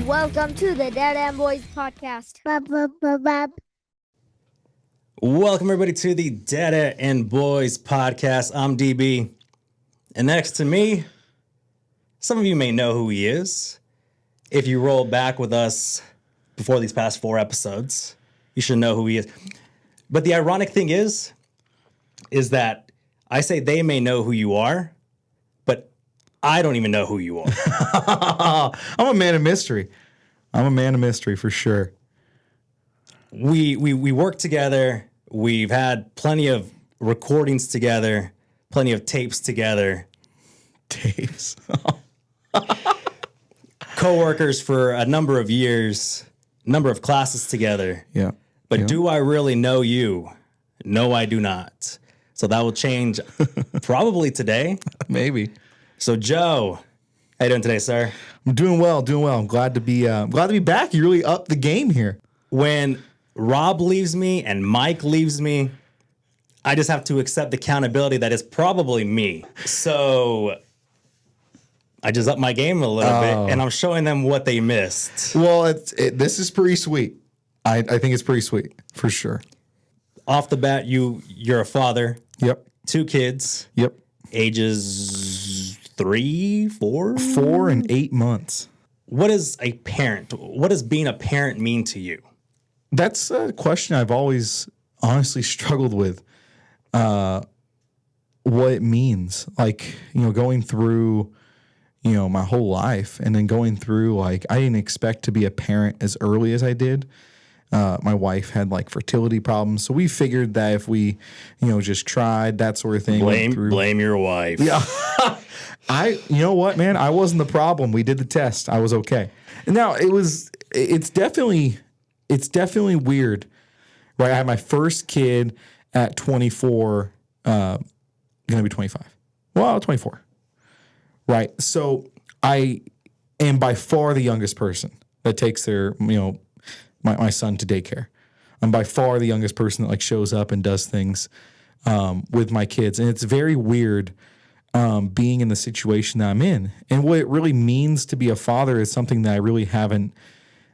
Welcome to the Dada and Boys Podcast. Welcome, everybody, to the Dada and Boys Podcast. I'm DB. And next to me, some of you may know who he is. If you roll back with us before these past 4 episodes, you should know who he is. But the ironic thing is that I say they may know who you are, but I don't even know who you are. I'm a man of mystery. I'm a man of mystery for sure. We work together. We've had plenty of recordings together, plenty of tapes together. Tapes. Co-workers for a number of years, number of classes together. Yeah. But yeah. do I really know you? No, I do not. So that will change probably today. Maybe. So Joe, how you doing today, sir? I'm doing well. I'm glad to be back. You really upped the game here. When Rob leaves me and Mike leaves me, I just have to accept the accountability that is probably me. So I just upped my game a little bit, and I'm showing them what they missed. Well, this is pretty sweet. I think it's pretty sweet for sure. Off the bat, you're a father. Yep. 2 kids. Yep. Ages 3, 4? 4 and 8 months. What is a parent? What does being a parent mean to you? That's a question I've always honestly struggled with. What it means, like, going through, my whole life, and then going through, like, I didn't expect to be a parent as early as I did. My wife had fertility problems, so we figured that if we, just tried that sort of thing. Blame your wife. Yeah. You know what, man? I wasn't the problem. We did the test. I was okay. And now it's definitely weird, right? I had my first kid at 24, gonna be 25. Well, 24, right? So I am by far the youngest person that takes their, my son to daycare. I'm by far the youngest person that shows up and does things with my kids. And it's very weird being in the situation that I'm in. And what it really means to be a father is something that I really haven't,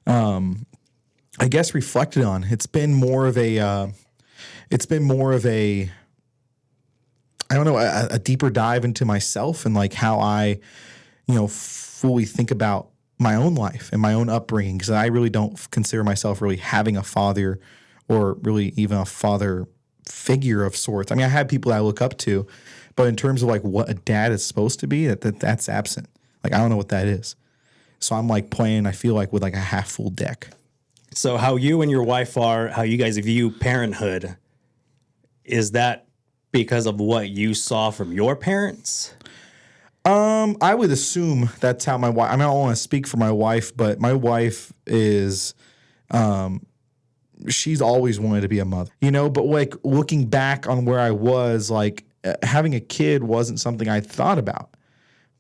I guess, reflected on. It's been more of a, I don't know, a deeper dive into myself and how I, fully think about my own life and my own upbringing, because I really don't consider myself really having a father or really even a father figure of sorts. I mean, I have people that I look up to, but in terms of what a dad is supposed to be, that's absent. I don't know what that is. So I'm playing, I feel with a half full deck. So how you and your wife are, how you guys view parenthood, is that because of what you saw from your parents? I would assume that's how my wife, I don't want to speak for my wife, but my wife is, she's always wanted to be a mother, but looking back on where I was, having a kid wasn't something I thought about,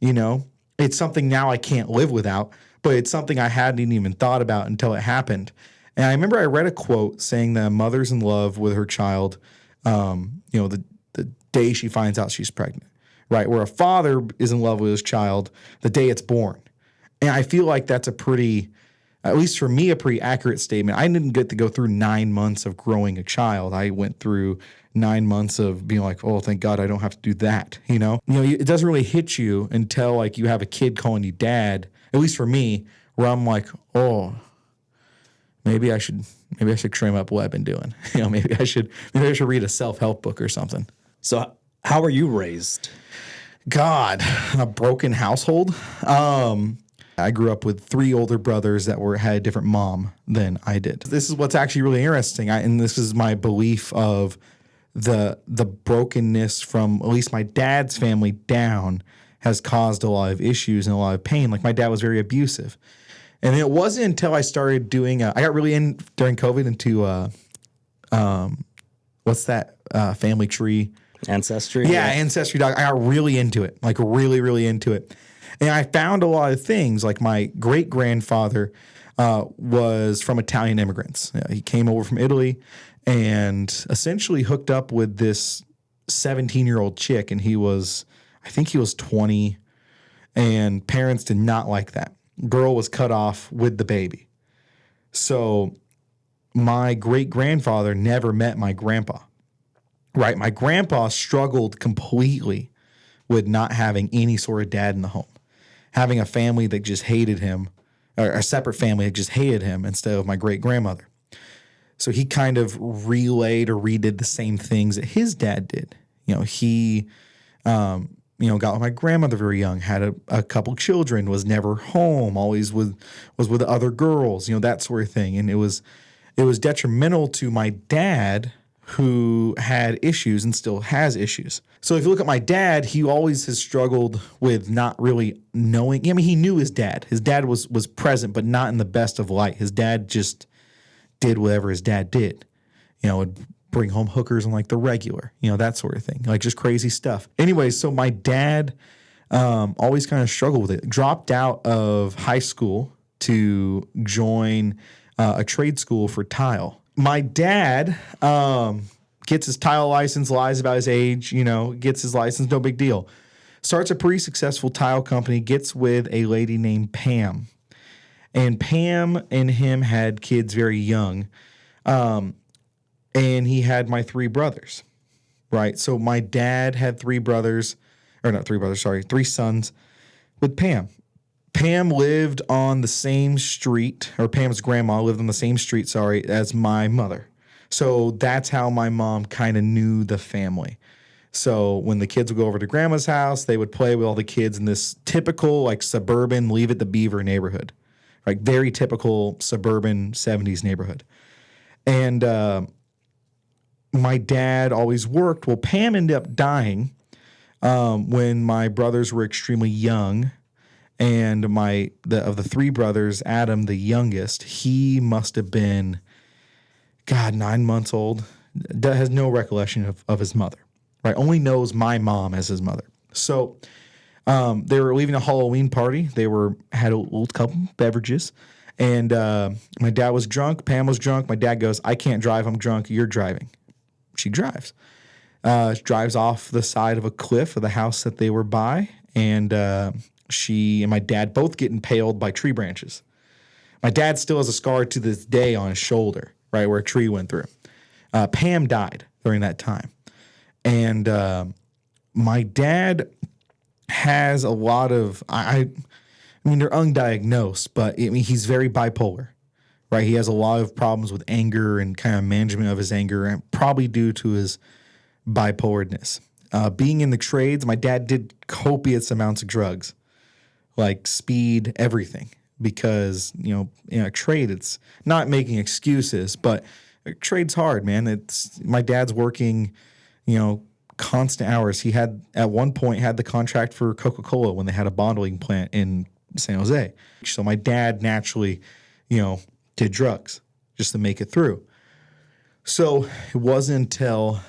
it's something now I can't live without, but it's something I hadn't even thought about until it happened. And I remember I read a quote saying that a mother's in love with her child, the day she finds out she's pregnant. Right, where a father is in love with his child the day it's born. And I feel that's a pretty, at least for me, a pretty accurate statement. I didn't get to go through 9 months of growing a child. I went through 9 months of being oh, thank God I don't have to do that, It doesn't really hit you until you have a kid calling you dad, at least for me, where I'm oh, maybe I should trim up what I've been doing. Maybe I should read a self-help book or something. So how were you raised? God, a broken household. I grew up with 3 older brothers that had a different mom than I did. This is what's actually really interesting, and this is my belief of the brokenness from at least my dad's family down has caused a lot of issues and a lot of pain. My dad was very abusive, and it wasn't until I started doing. I got really in during COVID into what's that family tree. Ancestry? Yeah, Ancestry.com. I got really into it, really, really into it. And I found a lot of things, my great-grandfather was from Italian immigrants. He came over from Italy and essentially hooked up with this 17-year-old chick, and I think he was 20, and parents did not like that. girl was cut off with the baby. So my great-grandfather never met my grandpa, right? My grandpa struggled completely with not having any sort of dad in the home, having a family that just hated him, or a separate family that just hated him instead of my great-grandmother. So he kind of relayed or redid the same things that his dad did. He got with my grandmother very young, had a couple children, was never home, always was with other girls, that sort of thing. And it was detrimental to my dad, who had issues and still has issues. So if you look at my dad, he always has struggled with not really knowing. I mean, he knew his dad. His dad was present, but not in the best of light. His dad just did whatever his dad did. Would bring home hookers on like the regular, that sort of thing, like just crazy stuff. Anyway, so my dad always kind of struggled with it. Dropped out of high school to join a trade school for tile. My dad gets his tile license, lies about his age, gets his license, no big deal. Starts a pretty successful tile company, gets with a lady named Pam. And Pam and him had kids very young. And he had my three brothers, right? So my dad had three sons with Pam. Pam lived on the same street, or Pam's grandma lived on the same street, as my mother. So that's how my mom kind of knew the family. So when the kids would go over to grandma's house, they would play with all the kids in this typical like suburban Leave It to Beaver neighborhood, right? Very typical suburban 70s neighborhood. And my dad always worked. Well, Pam ended up dying when my brothers were extremely young. And of the three brothers, Adam, the youngest, he must have been, 9 months old. Has no recollection of his mother, right? Only knows my mom as his mother. So they were leaving a Halloween party. They had a little couple beverages. And my dad was drunk. Pam was drunk. My dad goes, "I can't drive. I'm drunk. You're driving." She drives. Drives off the side of a cliff of the house that they were by. And she and my dad both get impaled by tree branches. My dad still has a scar to this day on his shoulder, right, where a tree went through. Pam died during that time. And my dad has a lot of, I mean, they're undiagnosed, but he's very bipolar, right? He has a lot of problems with anger and kind of management of his anger, and probably due to his bipolarness. Being in the trades, my dad did copious amounts of drugs, like speed, everything, because, in a trade, it's not making excuses, but trade's hard, man. My dad's working, constant hours. He had, at one point, had the contract for Coca-Cola when they had a bottling plant in San Jose. So my dad naturally, did drugs just to make it through. So it wasn't until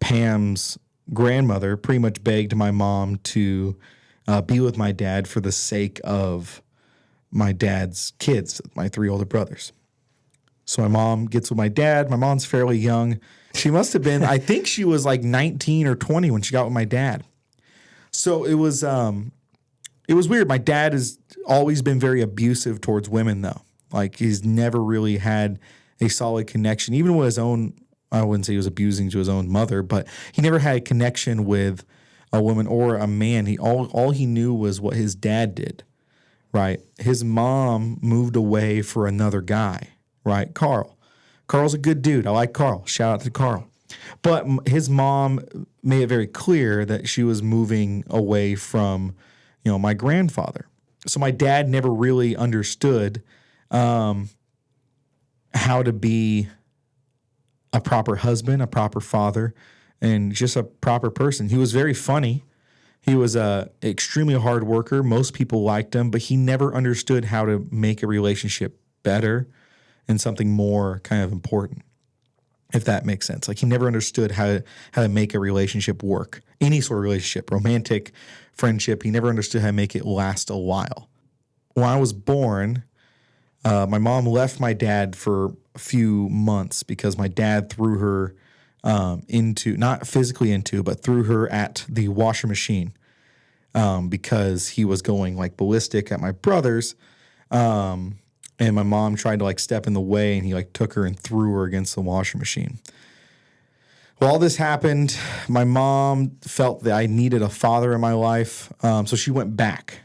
Pam's grandmother pretty much begged my mom to be with my dad for the sake of my dad's kids, my three older brothers. So my mom gets with my dad. My mom's fairly young. She must have been, I think she was like 19 or 20 when she got with my dad. So it was weird. My dad has always been very abusive towards women, though. Like, he's never really had a solid connection, even with his own. I wouldn't say he was abusing to his own mother, but he never had a connection with a woman or a man. All he knew was what his dad did, right? His mom moved away for another guy, right? Carl. Carl's a good dude. I like Carl. Shout out to Carl. But his mom made it very clear that she was moving away from, my grandfather. So my dad never really understood how to be a proper husband, a proper father, and just a proper person. He was very funny. He was a extremely hard worker. Most people liked him, but he never understood how to make a relationship better and something more kind of important, if that makes sense. Like, he never understood how to make a relationship work, any sort of relationship, romantic, friendship. He never understood how to make it last a while. When I was born, my mom left my dad for a few months because my dad threw her not physically into, but threw her at the washer machine because he was going like ballistic at my brothers. And my mom tried to like step in the way, and he like took her and threw her against the washing machine. Well, all this happened. My mom felt that I needed a father in my life, so she went back.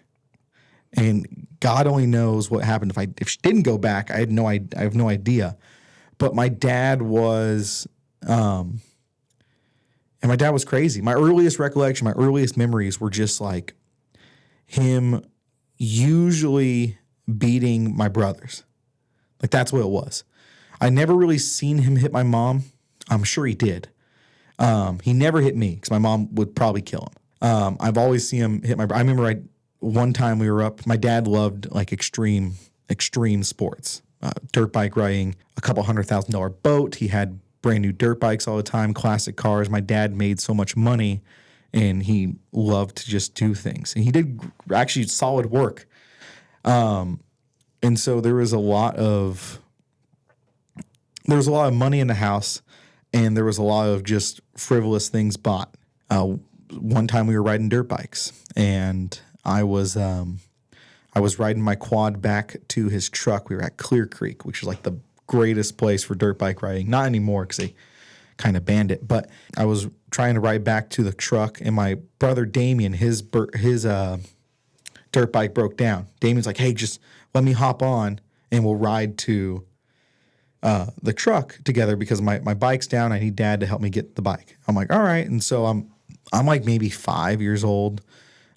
And God only knows what happened if she didn't go back. I have no idea. But my dad was, and my dad was crazy. My earliest recollection, my earliest memories were just like him usually beating my brothers. Like that's what it was. I never really seen him hit my mom. I'm sure he did. He never hit me because my mom would probably kill him. I've always seen him hit I remember one time we were up, my dad loved like extreme sports, dirt bike riding, a couple $100,000 boat. He had brand new dirt bikes all the time, classic cars. My dad made so much money and he loved to just do things. And he did actually solid work. And so there was a lot of money in the house, and there was a lot of just frivolous things bought. One time we were riding dirt bikes, and I was riding my quad back to his truck. We were at Clear Creek, which is like the greatest place for dirt bike riding. Not anymore because they kind of banned it. But I was trying to ride back to the truck, and my brother Damien, his dirt bike broke down. Damien's like, "Hey, just let me hop on, and we'll ride to the truck together because my bike's down. I need Dad to help me get the bike." I'm like, "All right." And so I'm like maybe 5 years old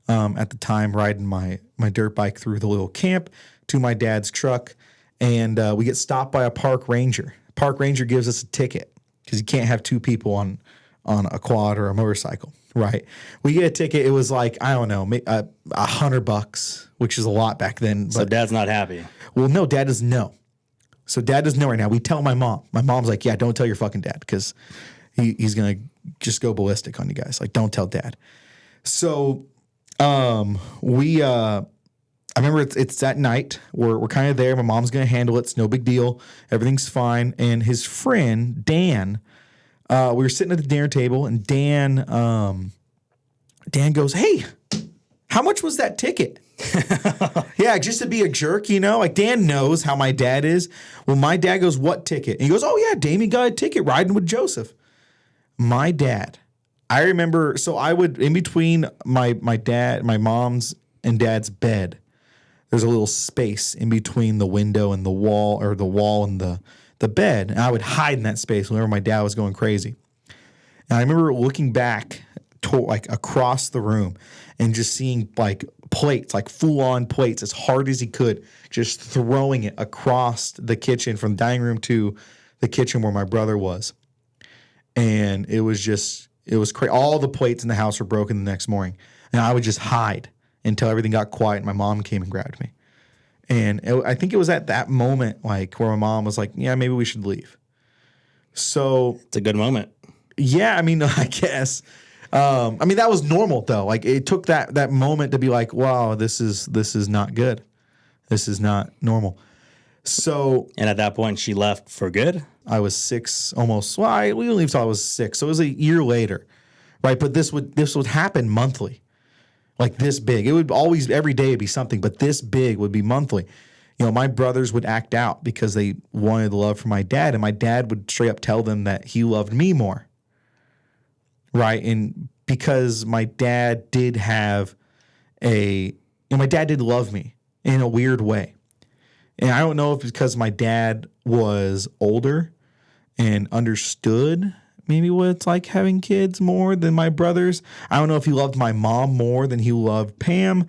at the time, riding my dirt bike through the little camp to my dad's truck, and we get stopped by a park ranger. Park ranger gives us a ticket because you can't have two people on a quad or a motorcycle, right? We get a ticket. It was like, I don't know, $100, which is a lot back then. But, so Dad's not happy. Well, no, Dad doesn't know. So Dad doesn't know right now. We tell my mom. My mom's like, "Yeah, don't tell your fucking dad because he's going to just go ballistic on you guys. Like, don't tell Dad." So I remember it's that night. We're kind of there. My mom's going to handle it. It's no big deal. Everything's fine. And his friend, Dan, we were sitting at the dinner table, and Dan goes, "Hey, how much was that ticket?" Yeah, just to be a jerk, like Dan knows how my dad is. Well, my dad goes, "What ticket?" And he goes, "Oh yeah, Damien got a ticket riding with Joseph." My dad, I remember, so I would, in between my mom's and Dad's bed, there's a little space in between the window and the wall, or the wall and the bed. And I would hide in that space whenever my dad was going crazy. And I remember looking back like across the room and just seeing like plates, like full-on plates, as hard as he could, just throwing it across the kitchen from the dining room to the kitchen where my brother was. And it was crazy. All the plates in the house were broken the next morning. And I would just hide until everything got quiet and my mom came and grabbed me. And I think it was at that moment, like, where my mom was like, "Yeah, maybe we should leave." So It's a good moment. yeah, I mean, I guess. That was normal though. Like, it took that moment to be like, "Wow, this is not good. This is not normal." So, And at that point, she left for good? I was 6, almost. Well, we didn't leave till I was 6, so it was a year later, right? But this would happen monthly, like this big. It would always, every day, be something, but this big would be monthly. My brothers would act out because they wanted the love from my dad, and my dad would straight up tell them that he loved me more, right? And because my dad did have my dad did love me in a weird way. And I don't know if it's because my dad was older and understood maybe what it's like having kids more than my brothers. I don't know if he loved my mom more than he loved Pam.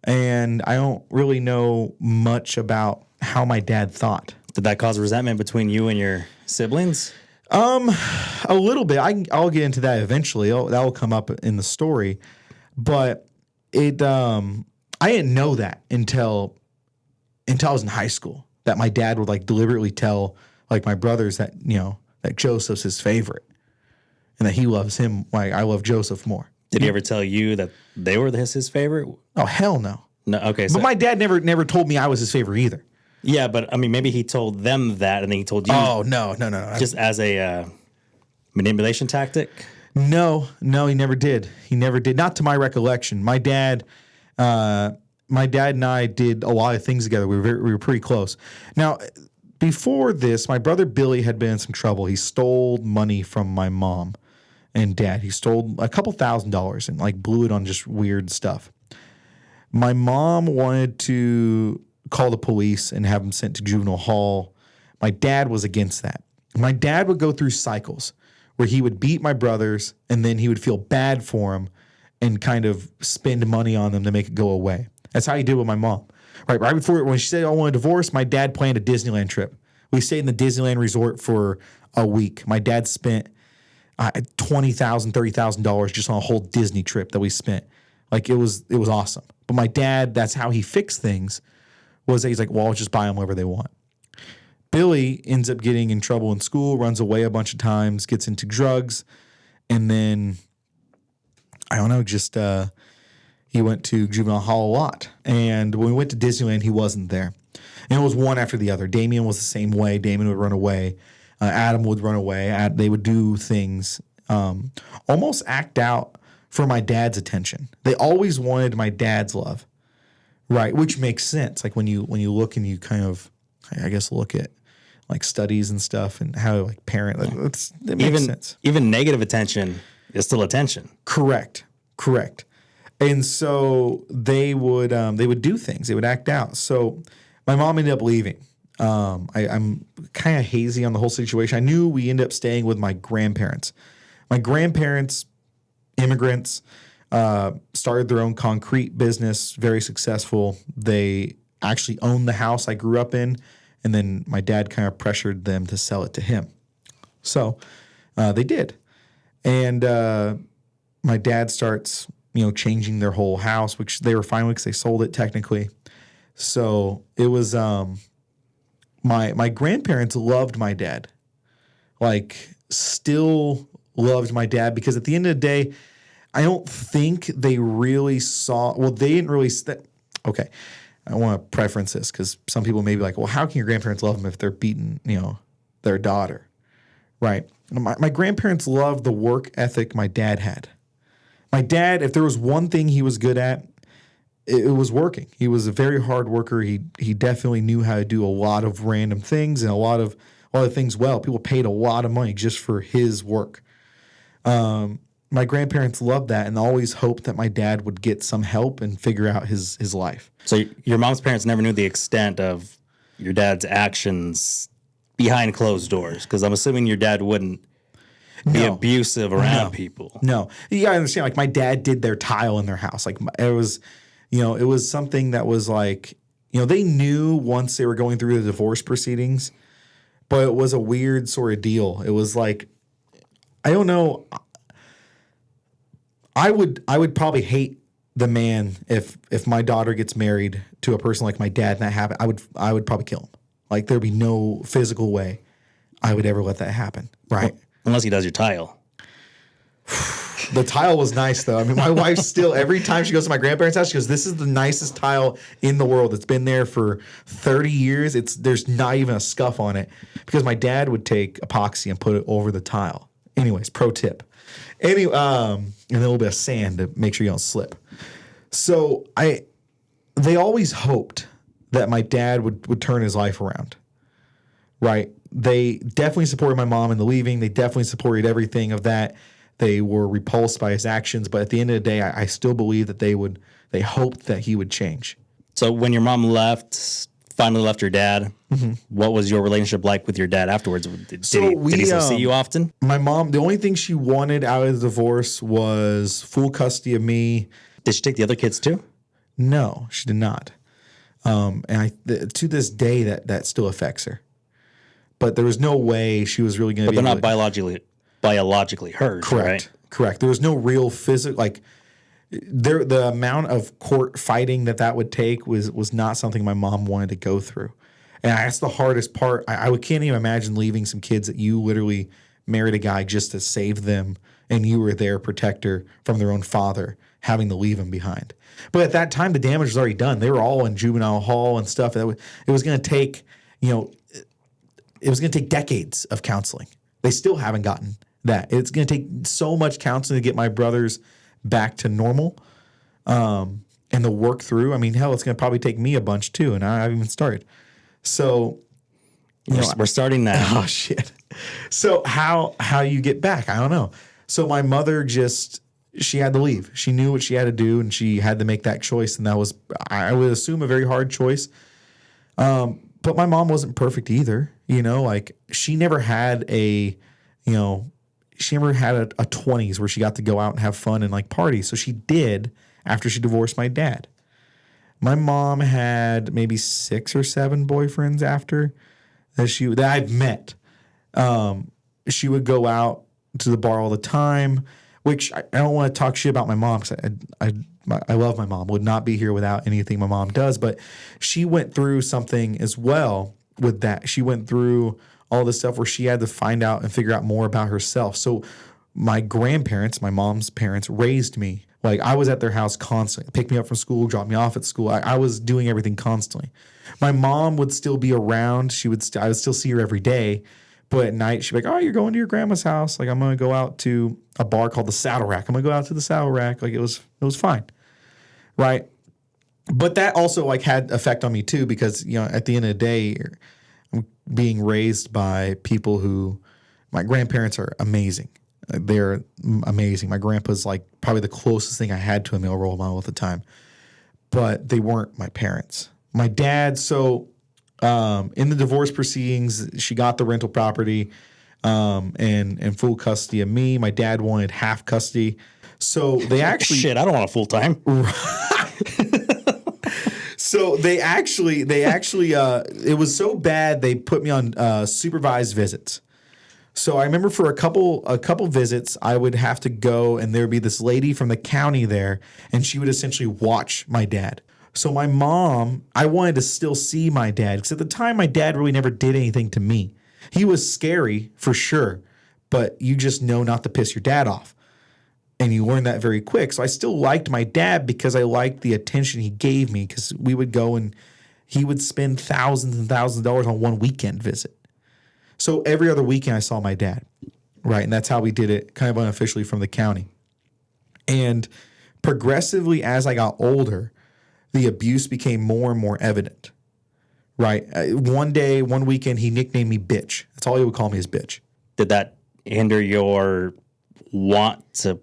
And I don't really know much about how my dad thought. Did that cause resentment between you and your siblings? A little bit. I'll get into that eventually. That will come up in the story. But I didn't know that until I was in high school, that my dad would like deliberately tell like my brothers that, that Joseph's his favorite and that he loves him. Like, I love Joseph more. Did he ever tell you that they were his favorite? Oh, hell no. No. Okay. But my dad never told me I was his favorite either. Yeah, but maybe he told them that, and then he told you. Oh, no. Just as a manipulation tactic. No, he never did. He never did. Not to my recollection. My dad and I did a lot of things together. We were pretty close. Now, before this, my brother Billy had been in some trouble. He stole money from my mom and dad. He stole a couple $1,000s and like blew it on just weird stuff. My mom wanted to call the police and have him sent to juvenile hall. My dad was against that. My dad would go through cycles where he would beat my brothers and then he would feel bad for them and kind of spend money on them to make it go away. That's how he did with my mom. Right before, when she said, I want a divorce, my dad planned a Disneyland trip. We stayed in the Disneyland resort for a week. My dad spent $20,000, $30,000 just on a whole Disney trip that we spent. Like, it was awesome. But my dad, that's how he fixed things, was that he's like, well, I'll just buy them whatever they want. Billy ends up getting in trouble in school, runs away a bunch of times, gets into drugs, and then, I don't know, just he went to juvenile hall a lot. And when we went to Disneyland, he wasn't there. And it was one after the other. Damien was the same way. Damien would run away. Adam would run away. They would do things, almost act out for my dad's attention. They always wanted my dad's love, right? Which makes sense. Like when you look and you kind of, I guess, look at like studies and stuff and how like parent, it makes sense. Even negative attention is still attention. Correct. And so they would do things. They would act out. So my mom ended up leaving. I'm kind of hazy on the whole situation. I knew we ended up staying with my grandparents. My grandparents, immigrants, started their own concrete business, very successful. They actually owned the house I grew up in, and then my dad kind of pressured them to sell it to him. So they did. And my dad starts, changing their whole house, which they were fine with because they sold it technically. So it was my grandparents loved my dad, like still loved my dad, because at the end of the day, I don't think they really saw, well, they didn't really, okay, I want to preference this because some people may be like, well, how can your grandparents love them if they're beating, their daughter, right? My grandparents loved the work ethic my dad had. My dad, if there was one thing he was good at, it was working. He was a very hard worker. He definitely knew how to do a lot of random things and a lot of things well. People paid a lot of money just for his work. My grandparents loved that and always hoped that my dad would get some help and figure out his life. So your mom's parents never knew the extent of your dad's actions behind closed doors, because I'm assuming your dad wouldn't be abusive around people. No. You gotta understand, like, my dad did their tile in their house. Like, it was something that was like, they knew once they were going through the divorce proceedings, but it was a weird sort of deal. It was like, I don't know. I would probably hate the man if my daughter gets married to a person like my dad and that happened. I would probably kill him. Like, there'd be no physical way I would ever let that happen. Right. Well, unless he does your tile. The tile was nice, though. I mean, my wife still, every time she goes to my grandparents' house, she goes, this is the nicest tile in the world. It's been there for 30 years. There's not even a scuff on it, because my dad would take epoxy and put it over the tile. Anyways, pro tip. And a little bit of sand to make sure you don't slip. So they always hoped that my dad would turn his life around, right? They definitely supported my mom in the leaving. They definitely supported everything of that. They were repulsed by his actions, but at the end of the day, I still believe that they hoped that he would change. So when your mom finally left your dad, what was your relationship like with your dad afterwards? Did he still see you often? My mom, the only thing she wanted out of the divorce was full custody of me. Did she take the other kids too? No, she did not. To this day, that still affects her. But there was no way she was really going to be. But they're not biologically hers, right? Correct. There was no real physical, like, the amount of court fighting that would take was not something my mom wanted to go through. And that's the hardest part. I can't even imagine leaving some kids that you literally married a guy just to save them, and you were their protector from their own father, having to leave them behind. But at that time, the damage was already done. They were all in juvenile hall and stuff. It was going to take, it was going to take decades of counseling. They still haven't gotten that. It's going to take so much counseling to get my brothers back to normal, and to work through. I mean, hell, it's going to probably take me a bunch too, and I haven't even started. So, we're starting now. Oh shit! So how you get back? I don't know. So my mother she had to leave. She knew what she had to do, and she had to make that choice, and that was, I would assume, a very hard choice. But my mom wasn't perfect either. Like she never had a 20s where she got to go out and have fun and like party. So she did after she divorced my dad. My mom had maybe 6 or 7 boyfriends after that I've met. She would go out to the bar all the time, which I don't want to talk shit about my mom because I love my mom. Would not be here without anything my mom does. But she went through something as well with that. She went through all this stuff where she had to find out and figure out more about herself. So my grandparents, my mom's parents, raised me. Like I was at their house constantly. Pick me up from school, drop me off at school. I was doing everything constantly. My mom would still be around. I would still see her every day. But at night, she'd be like, oh, you're going to your grandma's house. Like, I'm going to go out to a bar called the Saddle Rack. I'm going to go out to the Saddle Rack. Like, it was fine. Right? But that also, like, had effect on me, too, because, at the end of the day, I'm being raised by people who, my grandparents are amazing. They're amazing. My grandpa's, like, probably the closest thing I had to a male role model at the time. But they weren't my parents. My dad, in the divorce proceedings, she got the rental property and full custody of me. My dad wanted half custody. So they actually... Shit, I don't want a full-time. So they actually, it was so bad they put me on supervised visits. So I remember for a couple visits, I would have to go, and there would be this lady from the county there, and she would essentially watch my dad. So my mom, I wanted to still see my dad because at the time my dad really never did anything to me. He was scary for sure, but you just know not to piss your dad off. And you learn that very quick. So I still liked my dad because I liked the attention he gave me because we would go and he would spend thousands and thousands of dollars on one weekend visit. So every other weekend I saw my dad, right? And that's how we did it kind of unofficially from the county. And progressively as I got older, the abuse became more and more evident, right? One weekend, he nicknamed me bitch. That's all he would call me is bitch. Did that hinder your want to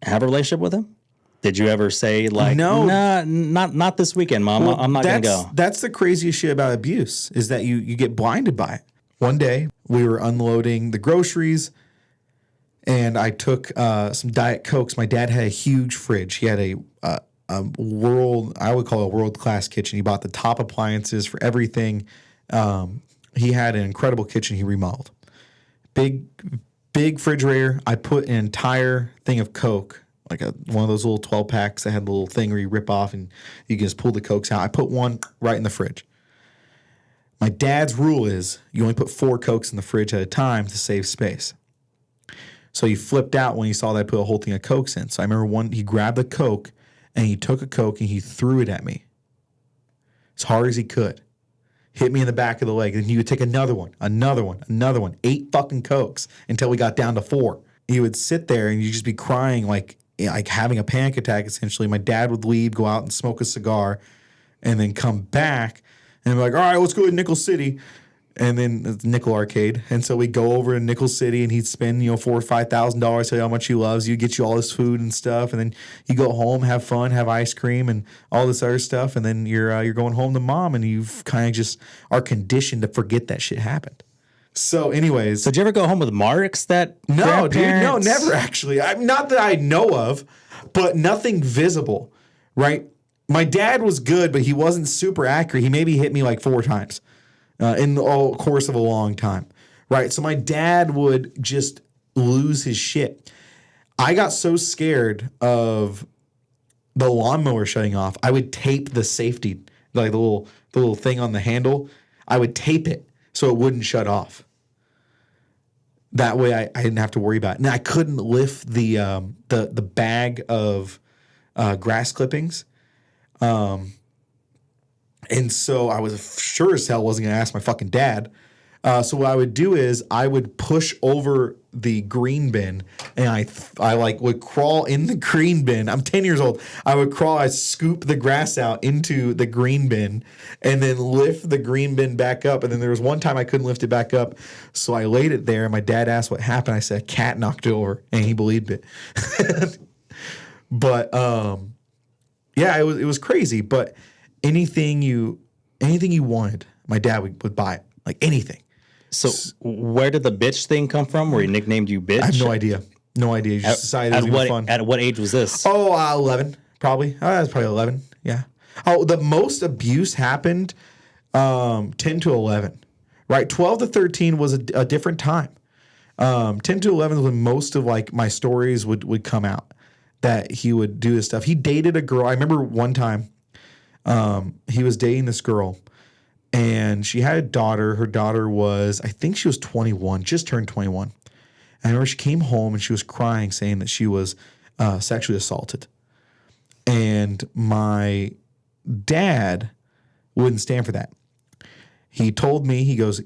have a relationship with him? Did you ever say like, no, nah, not this weekend, Mom. I'm not going to go. That's the craziest shit about abuse is that you get blinded by it. One day, we were unloading the groceries, and I took some Diet Cokes. My dad had a huge fridge. He had I would call it a world-class kitchen. He bought the top appliances for everything. He had an incredible kitchen he remodeled. Big refrigerator. I put an entire thing of Coke, like one of those little 12 packs that had the little thing where you rip off and you can just pull the Cokes out. I put one right in the fridge. My dad's rule is you only put 4 Cokes in the fridge at a time to save space. So he flipped out when he saw that I put a whole thing of Cokes in. So I remember he grabbed the Coke and he took a Coke and he threw it at me as hard as he could. Hit me in the back of the leg. And he would take another one, 8 fucking Cokes until we got down to 4. He would sit there and you'd just be crying like having a panic attack essentially. My dad would leave, go out and smoke a cigar, and then come back and be like, all right, let's go to Nickel City. And then it's Nickel Arcade. And so we go over to Nickel City and he'd spend, $4,000 or $5,000, tell you how much he loves you, get you all this food and stuff. And then you go home, have fun, have ice cream and all this other stuff. And then you're going home to mom and you've kind of just are conditioned to forget that shit happened. So anyways. So did you ever go home with marks that No, dude, no, never actually. Not that I know of, but nothing visible, right? My dad was good, but he wasn't super accurate. He maybe hit me like 4 times. In the course of a long time, right? So my dad would just lose his shit. I got so scared of the lawnmower shutting off, I would tape the safety, like the little thing on the handle. I would tape it so it wouldn't shut off. That way I didn't have to worry about it. And I couldn't lift the bag of grass clippings. And so I was sure as hell wasn't going to ask my fucking dad. So what I would do is I would push over the green bin, and I like would crawl in the green bin. I'm 10 years old. I'd scoop the grass out into the green bin and then lift the green bin back up. And then there was one time I couldn't lift it back up. So I laid it there, and my dad asked what happened. I said, a cat knocked it over, and he believed it. But yeah, it was crazy. But anything you wanted, my dad would buy it. Like anything. So where did the bitch thing come from? Where he nicknamed you bitch? I have no idea. No idea. You just decided it was even fun. At what age was this? Oh, 11, probably. I was probably 11. Yeah. Oh, the most abuse happened 10 to 11, right? 12 to 13 was a different time. 10 to 11 was when most of like my stories would come out, that he would do this stuff. He dated a girl. I remember one time he was dating this girl, and she had a daughter. Her daughter was, I think she was 21, just turned 21. And I remember she came home and she was crying, saying that she was sexually assaulted. And my dad wouldn't stand for that. He told me, he goes,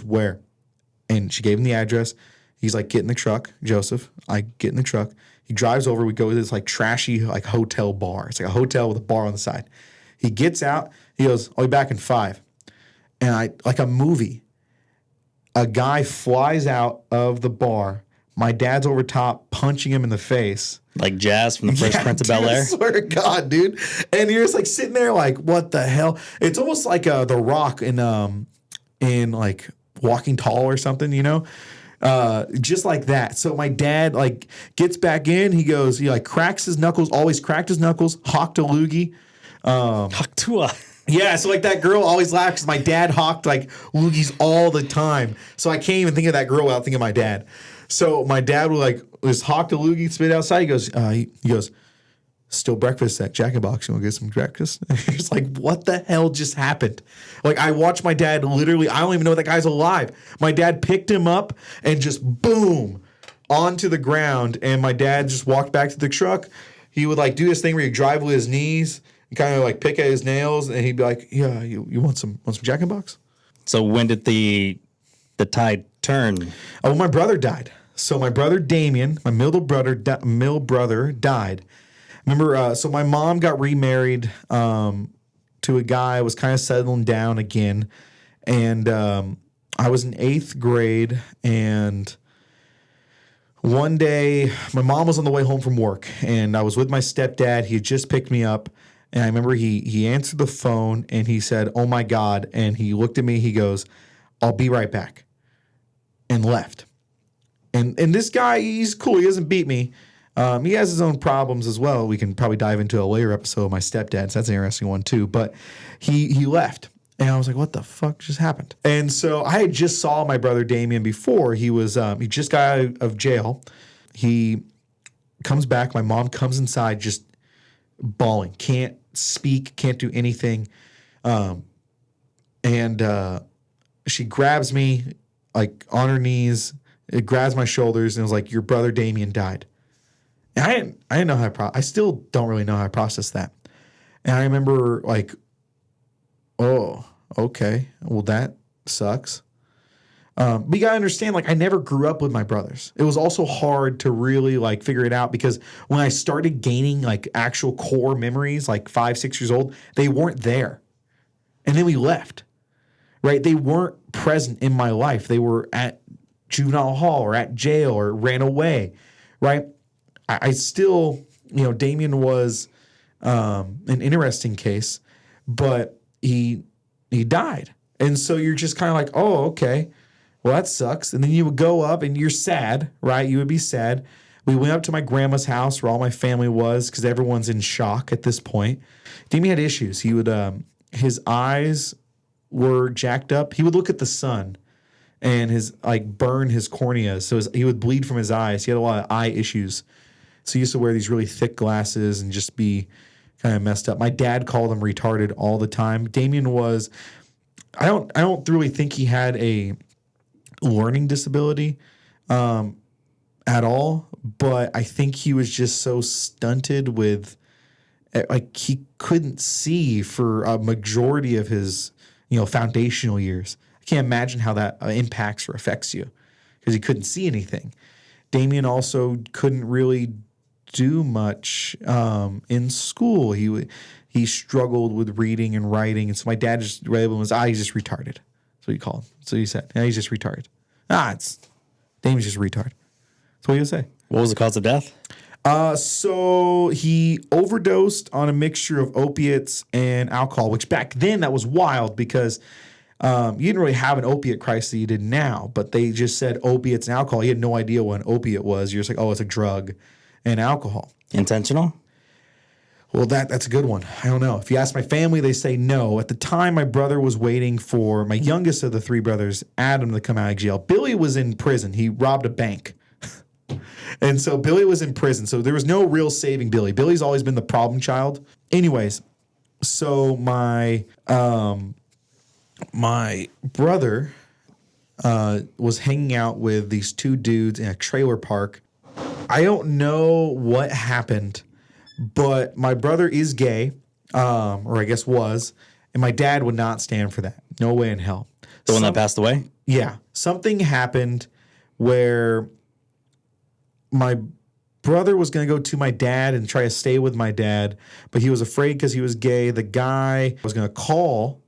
where? And she gave him the address. He's like, get in the truck, Joseph. I get in the truck. He drives over. We go to this like trashy like hotel bar. It's like a hotel with a bar on the side. He gets out. He goes, I'll be back in 5. And I, like a movie, a guy flies out of the bar. My dad's over top punching him in the face. Like Jazz from the Fresh Prince of Bel-Air? I swear to God, dude. And you're just like sitting there like, what the hell? It's almost like The Rock in like Walking Tall or something, you know? Just like that. So my dad like gets back in. He goes, he like cracks his knuckles, always cracked his knuckles, hawked a loogie. Haktua. Yeah, so like that girl always laughs because my dad hawked like loogies all the time. So I can't even think of that girl without thinking of my dad. So my dad would like just hawk a loogie, spit it outside. He goes, still breakfast at Jack in the Box. You want to get some breakfast? It's like, what the hell just happened? Like I watched my dad literally, I don't even know if that guy's alive. My dad picked him up and just boom onto the ground. And my dad just walked back to the truck. He would like do this thing where he'd drive with his knees and kind of like pick at his nails. And he'd be like, yeah, you want some Jack in the Box? So when did the tide turn? Oh, my brother died. So my brother Damien, my middle brother died. Remember, so my mom got remarried to a guy, was kind of settling down again. And I was in 8th grade. And one day, my mom was on the way home from work. And I was with my stepdad. He had just picked me up. And I remember he answered the phone and he said, oh, my God. And he looked at me. He goes, I'll be right back. And left. And this guy, he's cool. He doesn't beat me. He has his own problems as well. We can probably dive into a later episode of my stepdad. So that's an interesting one too. But he left. And I was like, what the fuck just happened? And so I had just saw my brother Damien before. He just got out of jail. He comes back. My mom comes inside just bawling. Can't speak. Can't do anything. And she grabs me like on her knees. It grabs my shoulders and it was like, your brother Damien died. And I didn't know how I still don't really know how to process that. And I remember like, oh, okay. Well, that sucks. But you gotta understand, like I never grew up with my brothers. It was also hard to really like figure it out because when I started gaining like actual core memories, like 5, 6 years old, they weren't there. And then we left, right? They weren't present in my life. They were at juvenile hall or at jail or ran away, right? I still, Damien was an interesting case, but he died. And so you're just kind of like, oh, okay, well, that sucks. And then you would go up and you're sad, right? You would be sad. We went up to my grandma's house where all my family was because everyone's in shock at this point. Damien had issues. He would, his eyes were jacked up. He would look at the sun and burn his cornea. So he would bleed from his eyes. He had a lot of eye issues. So he used to wear these really thick glasses and just be kind of messed up. My dad called him retarded all the time. Damien was, I don't really think he had a learning disability at all, but I think he was just so stunted with, like he couldn't see for a majority of his, foundational years. Can't imagine how that impacts or affects you because he couldn't see anything. Damien also couldn't really do much in school. He struggled with reading and writing, and so my dad just read him and was, he's just retarded. That's what he called him. So he said, he's just retarded. Damien's just retarded. That's what he would say. What was the cause of death? So he overdosed on a mixture of opiates and alcohol, which back then that was wild because you didn't really have an opiate crisis that you did now, but they just said opiates and alcohol. He had no idea what an opiate was. You're just like, it's a drug and alcohol. Intentional? Well, that's a good one. I don't know. If you ask my family, they say no. At the time, my brother was waiting for my youngest of the three brothers, Adam, to come out of jail. Billy was in prison. He robbed a bank. And so Billy was in prison. So there was no real saving Billy. Billy's always been the problem child. Anyways, so my brother was hanging out with these two dudes in a trailer park. I don't know what happened, but my brother is gay, or I guess was, and my dad would not stand for that. No way in hell. The one that passed away? Yeah. Something happened where my brother was going to go to my dad and try to stay with my dad, but he was afraid because he was gay. The guy was going to call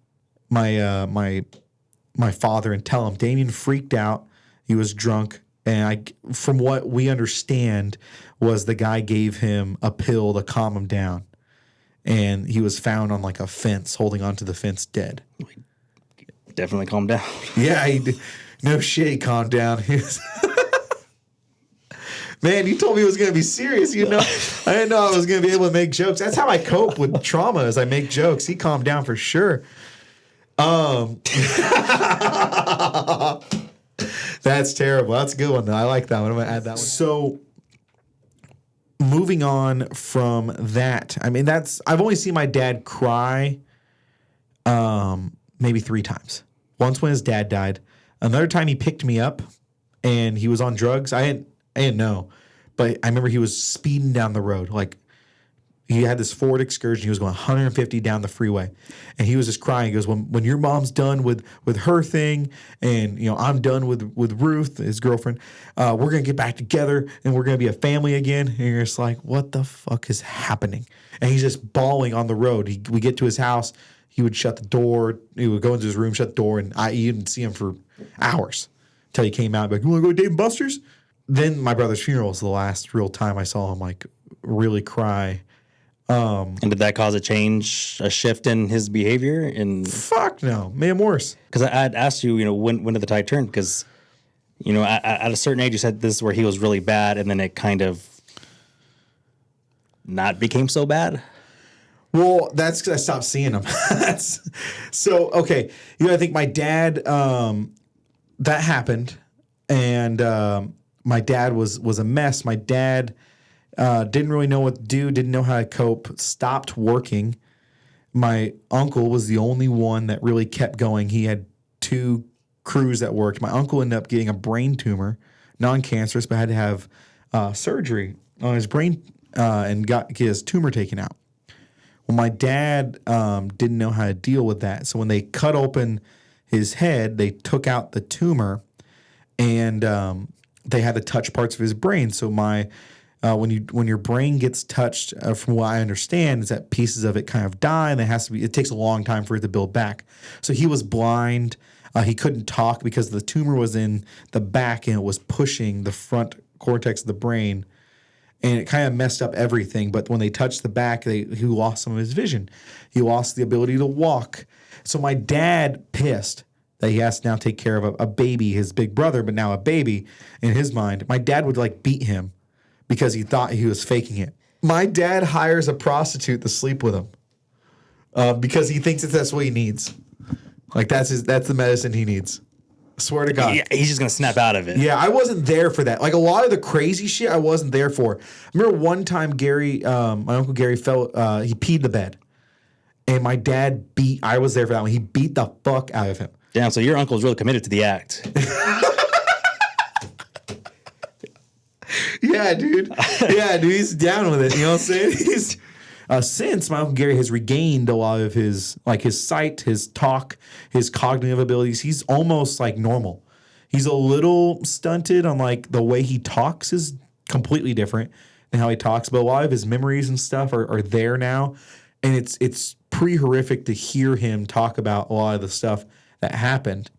my father and tell him. Damien freaked out. He was drunk. And from what we understand was the guy gave him a pill to calm him down. And he was found on like a fence, holding onto the fence dead. Definitely calmed down. Yeah, no shit, he calmed down. Man, you told me it was going to be serious. I didn't know I was going to be able to make jokes. That's how I cope with trauma, is I make jokes. He calmed down for sure. That's terrible. That's a good one, though. I like that one. I'm going to add that one. So, moving on from that, I mean, I've only seen my dad cry maybe 3 times. Once when his dad died. Another time he picked me up and he was on drugs. I didn't know. But I remember he was speeding down the road. Like, he had this Ford Excursion. He was going 150 down the freeway. And he was just crying. He goes, when your mom's done with her thing and, I'm done with Ruth, his girlfriend, we're going to get back together and we're going to be a family again. And you're just like, what the fuck is happening? And he's just bawling on the road. We get to his house. He would shut the door. He would go into his room, shut the door, and you didn't see him for hours until he came out. Like, you want to go to Dave & Buster's? Then my brother's funeral was the last real time I saw him like really cry. And did that cause a shift in his behavior? Fuck no, made him worse. Because I'd asked you, when did the tide turn? Because, at a certain age, you said this is where he was really bad, and then it kind of not became so bad. Well, that's because I stopped seeing him. So, okay. I think my dad, that happened, and my dad was a mess. My dad didn't really know what to do, didn't know how to cope, stopped working. My uncle was the only one that really kept going. He had 2 crews that worked. My uncle ended up getting a brain tumor, non-cancerous, but had to have surgery on his brain and get his tumor taken out. Well, my dad didn't know how to deal with that. So when they cut open his head, they took out the tumor and they had to touch parts of his brain. So when your brain gets touched, from what I understand, is that pieces of it kind of die, and it takes a long time for it to build back. So he was blind. He couldn't talk because the tumor was in the back and it was pushing the front cortex of the brain, and it kind of messed up everything. But when they touched the back, he lost some of his vision. He lost the ability to walk. So my dad, pissed that he has to now take care of a baby, his big brother, but now a baby in his mind. My dad would like beat him because he thought he was faking it. My dad hires a prostitute to sleep with him because he thinks that's what he needs. Like that's the medicine he needs. I swear to God. Yeah, he's just gonna snap out of it. Yeah, I wasn't there for that. Like a lot of the crazy shit, I wasn't there for. I remember one time Gary, my uncle Gary he peed the bed, and my dad I was there for that one. He beat the fuck out of him. Damn, so your uncle's really committed to the act. Yeah, dude. He's down with it. You know what I'm saying? Since my Uncle Gary has regained a lot of his sight, his talk, his cognitive abilities, he's almost like normal. He's a little stunted on like the way he talks is completely different than how he talks, but a lot of his memories and stuff are there now. And it's pretty horrific to hear him talk about a lot of the stuff that happened.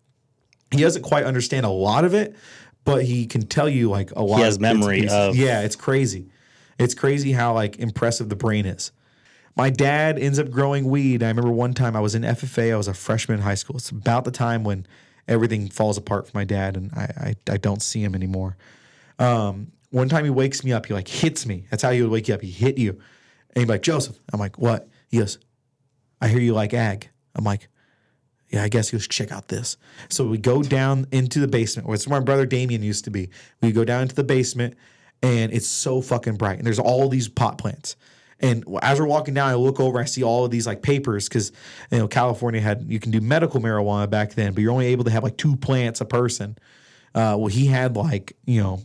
He doesn't quite understand a lot of it, but he can tell you like a lot. He has memory of. Yeah, it's crazy. It's crazy how like impressive the brain is. My dad ends up growing weed. I remember one time I was in FFA. I was a freshman in high school. It's about the time when everything falls apart for my dad, and I don't see him anymore. One time he wakes me up. He like hits me. That's how he would wake you up. He hit you. And he'd be like, Joseph. I'm like, what? He goes, I hear you like ag. I'm like, yeah, I guess. He goes, check out this. So we go down into the basement, where it's where my brother Damien used to be. We go down into the basement, and it's so fucking bright. And there's all these pot plants. And as we're walking down, I look over, I see all of these like papers because California you can do medical marijuana back then, but you're only able to have like 2 plants a person. Well, he had like, more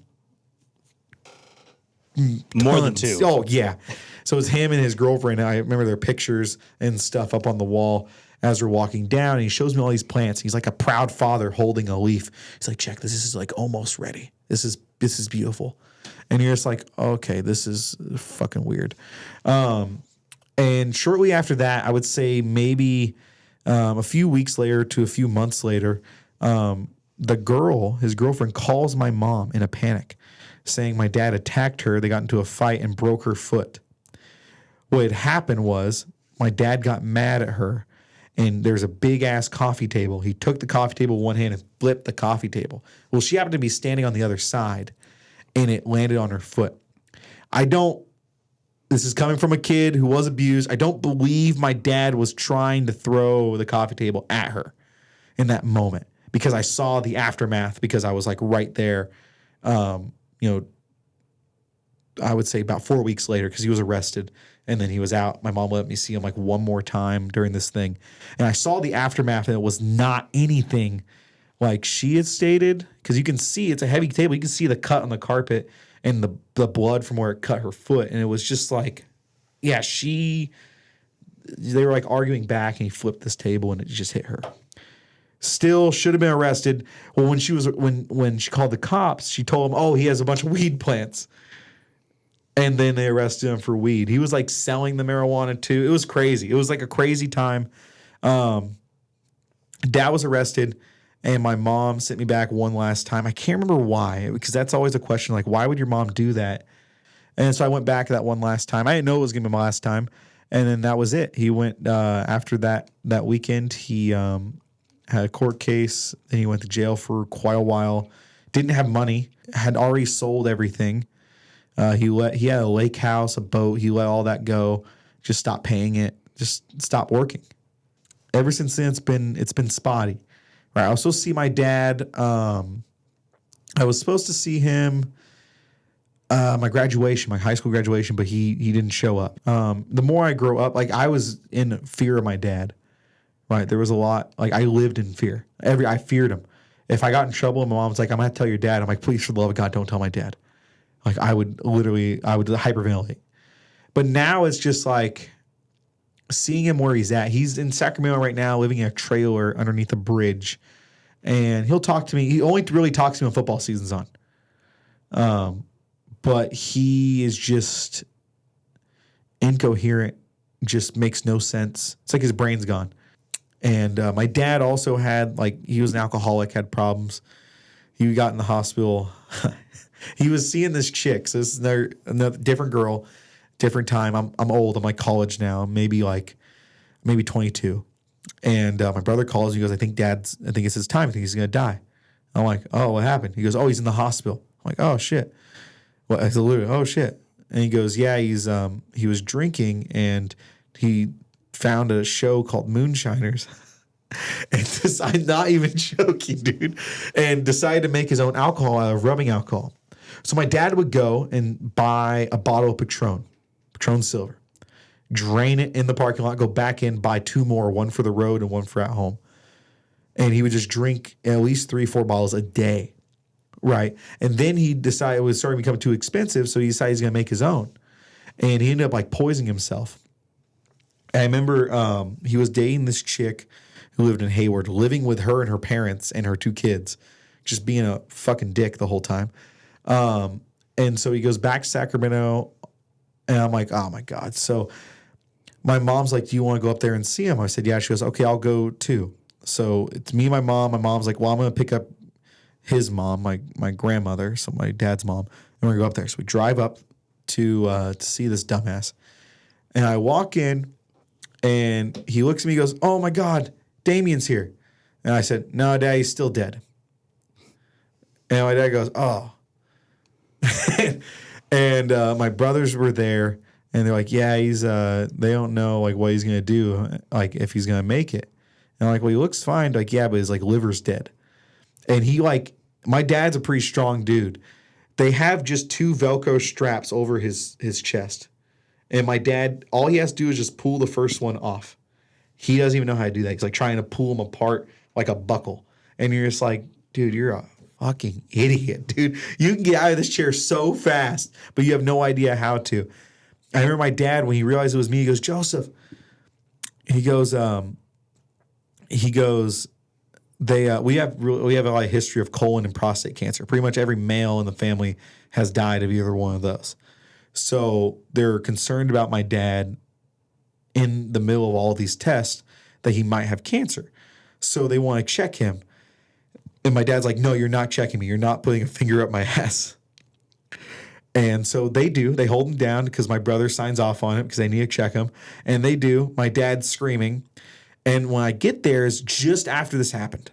than 2. Oh, yeah. So it was him and his girlfriend. I remember their pictures and stuff up on the wall as we're walking down. And he shows me all these plants. He's like a proud father holding a leaf. He's like, check this. This is like almost ready. This is beautiful. And you're just like, okay, this is fucking weird. And shortly after that, I would say maybe a few weeks later to a few months later, his girlfriend, calls my mom in a panic, saying my dad attacked her. They got into a fight and broke her foot. What had happened was my dad got mad at her, and there's a big-ass coffee table. He took the coffee table with one hand and flipped the coffee table. Well, she happened to be standing on the other side, and it landed on her foot. This is coming from a kid who was abused. I don't believe my dad was trying to throw the coffee table at her in that moment, because I saw the aftermath, because I was like right there, I would say about 4 weeks later, because he was arrested and then he was out. My mom let me see him like one more time during this thing. And I saw the aftermath, and it was not anything like she had stated, because you can see it's a heavy table. You can see the cut on the carpet and the blood from where it cut her foot. And it was just like, yeah, they were like arguing back, and he flipped this table and it just hit her. Still should have been arrested. Well, when she called the cops, she told him, oh, he has a bunch of weed plants. And then they arrested him for weed. He was like selling the marijuana too. It was crazy. It was like a crazy time. Dad was arrested, and my mom sent me back one last time. I can't remember why, because that's always a question. Like, why would your mom do that? And so I went back that one last time. I didn't know it was going to be my last time. And then that was it. He went, after that weekend, he had a court case. Then he went to jail for quite a while. Didn't have money. Had already sold everything. He had a lake house, a boat. He let all that go. Just stopped paying it. Just stopped working. Ever since then, it's been spotty. Right. I also see my dad. I was supposed to see him my graduation, my high school graduation, but he didn't show up. The more I grow up, like I was in fear of my dad. Right. There was a lot. Like I lived in fear. I feared him. If I got in trouble and my mom's like, I'm going to tell your dad. I'm like, please, for the love of God, don't tell my dad. Like I would hyperventilate. But now it's just like seeing him where he's at. He's in Sacramento right now, living in a trailer underneath a bridge. And he'll talk to me. He only really talks to me when football season's on. But he is just incoherent, just makes no sense. It's like his brain's gone. And my dad also he was an alcoholic, had problems. He got in the hospital. He was seeing this chick. So this is another different girl, different time. I'm old. I'm like college now, maybe 22. And my brother calls. He goes, I think it's his time. I think he's going to die. I'm like, oh, what happened? He goes, oh, he's in the hospital. I'm like, oh, shit. Well, I said, literally, oh, shit. And he goes, yeah, he was drinking, and he found a show called Moonshiners. And I'm not even joking, dude. And decided to make his own alcohol out of rubbing alcohol. So my dad would go and buy a bottle of Patron Silver, drain it in the parking lot, go back in, buy 2 more, one for the road and one for at home. And he would just drink at least 3-4 bottles a day, right? And then he decided it was starting to become too expensive, so he decided he's going to make his own. And he ended up like poisoning himself. And I remember he was dating this chick who lived in Hayward, living with her and her parents and her 2 kids, just being a fucking dick the whole time. And so he goes back to Sacramento, and I'm like, oh my God. So my mom's like, do you want to go up there and see him? I said, yeah. She goes, okay, I'll go too. So it's me and my mom. My mom's like, well, I'm going to pick up his mom, my grandmother, so my dad's mom, and we're going to go up there. So we drive up to see this dumbass. And I walk in, and he looks at me and goes, oh my God, Damien's here. And I said, no, Dad, he's still dead. And my dad goes, oh. And my brothers were there, and they're like, yeah, he's they don't know like what he's gonna do, like if he's gonna make it. And I'm like, well, he looks fine. Like, yeah, but his like liver's dead. And he like, my dad's a pretty strong dude. They have just 2 Velcro straps over his chest. And my dad, all he has to do is just pull the first one off. He doesn't even know how to do that. He's like trying to pull them apart like a buckle. And you're just like, dude, you're a fucking idiot, dude. You can get out of this chair so fast, but you have no idea how to. I remember my dad, when he realized it was me, he goes, Joseph. He goes, we have a lot of history of colon and prostate cancer. Pretty much every male in the family has died of either one of those. So they're concerned about my dad in the middle of all these tests that he might have cancer. So they want to check him. And my dad's like, no, you're not checking me. You're not putting a finger up my ass. And so they do. They hold him down because my brother signs off on it because they need to check him. And they do. My dad's screaming. And when I get there, it's just after this happened.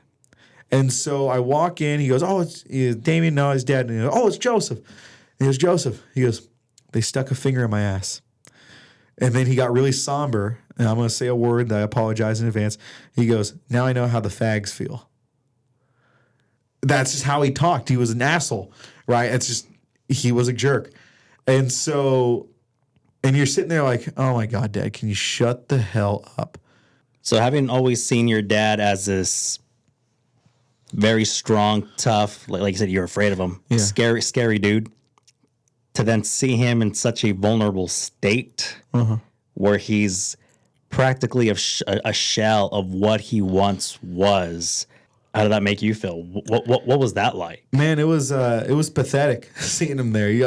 And so I walk in. He goes, oh, it's Damien. No, he's dead. And he goes, oh, it's Joseph. And he goes, Joseph. He goes, they stuck a finger in my ass. And then he got really somber. And I'm going to say a word that I apologize in advance. He goes, now I know how the fags feel. That's just how he talked. He was an asshole, right? It's just, he was a jerk. And so, and you're sitting there like, oh my God, Dad, can you shut the hell up? So having always seen your dad as this very strong, tough, like you said, you're afraid of him, scary dude, to then see him in such a vulnerable state where he's practically a shell of what he once was. How did that make you feel? What was that like? Man, it was pathetic seeing him there. You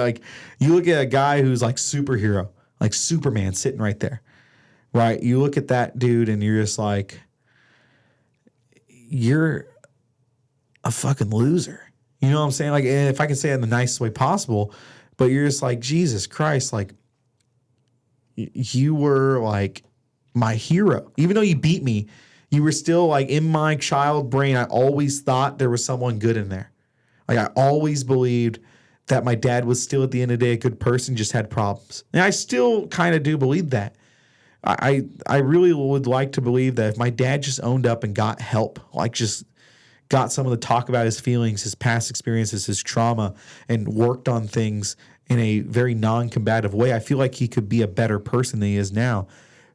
look at a guy who's like superhero, like Superman sitting right there, right? You look at that dude and you're just like, you're a fucking loser. You know what I'm saying? Like, if I can say it in the nicest way possible, but you're just like, Jesus Christ, like you were like my hero. Even though you beat me, you were still like in my child brain. I always thought there was someone good in there. Like I always believed that my dad was still at the end of the day a good person, just had problems. And I still kind of do believe that. I really would like to believe that if my dad just owned up and got help, like just got someone to talk about his feelings, his past experiences, his trauma, and worked on things in a very non-combative way, I feel like he could be a better person than he is now.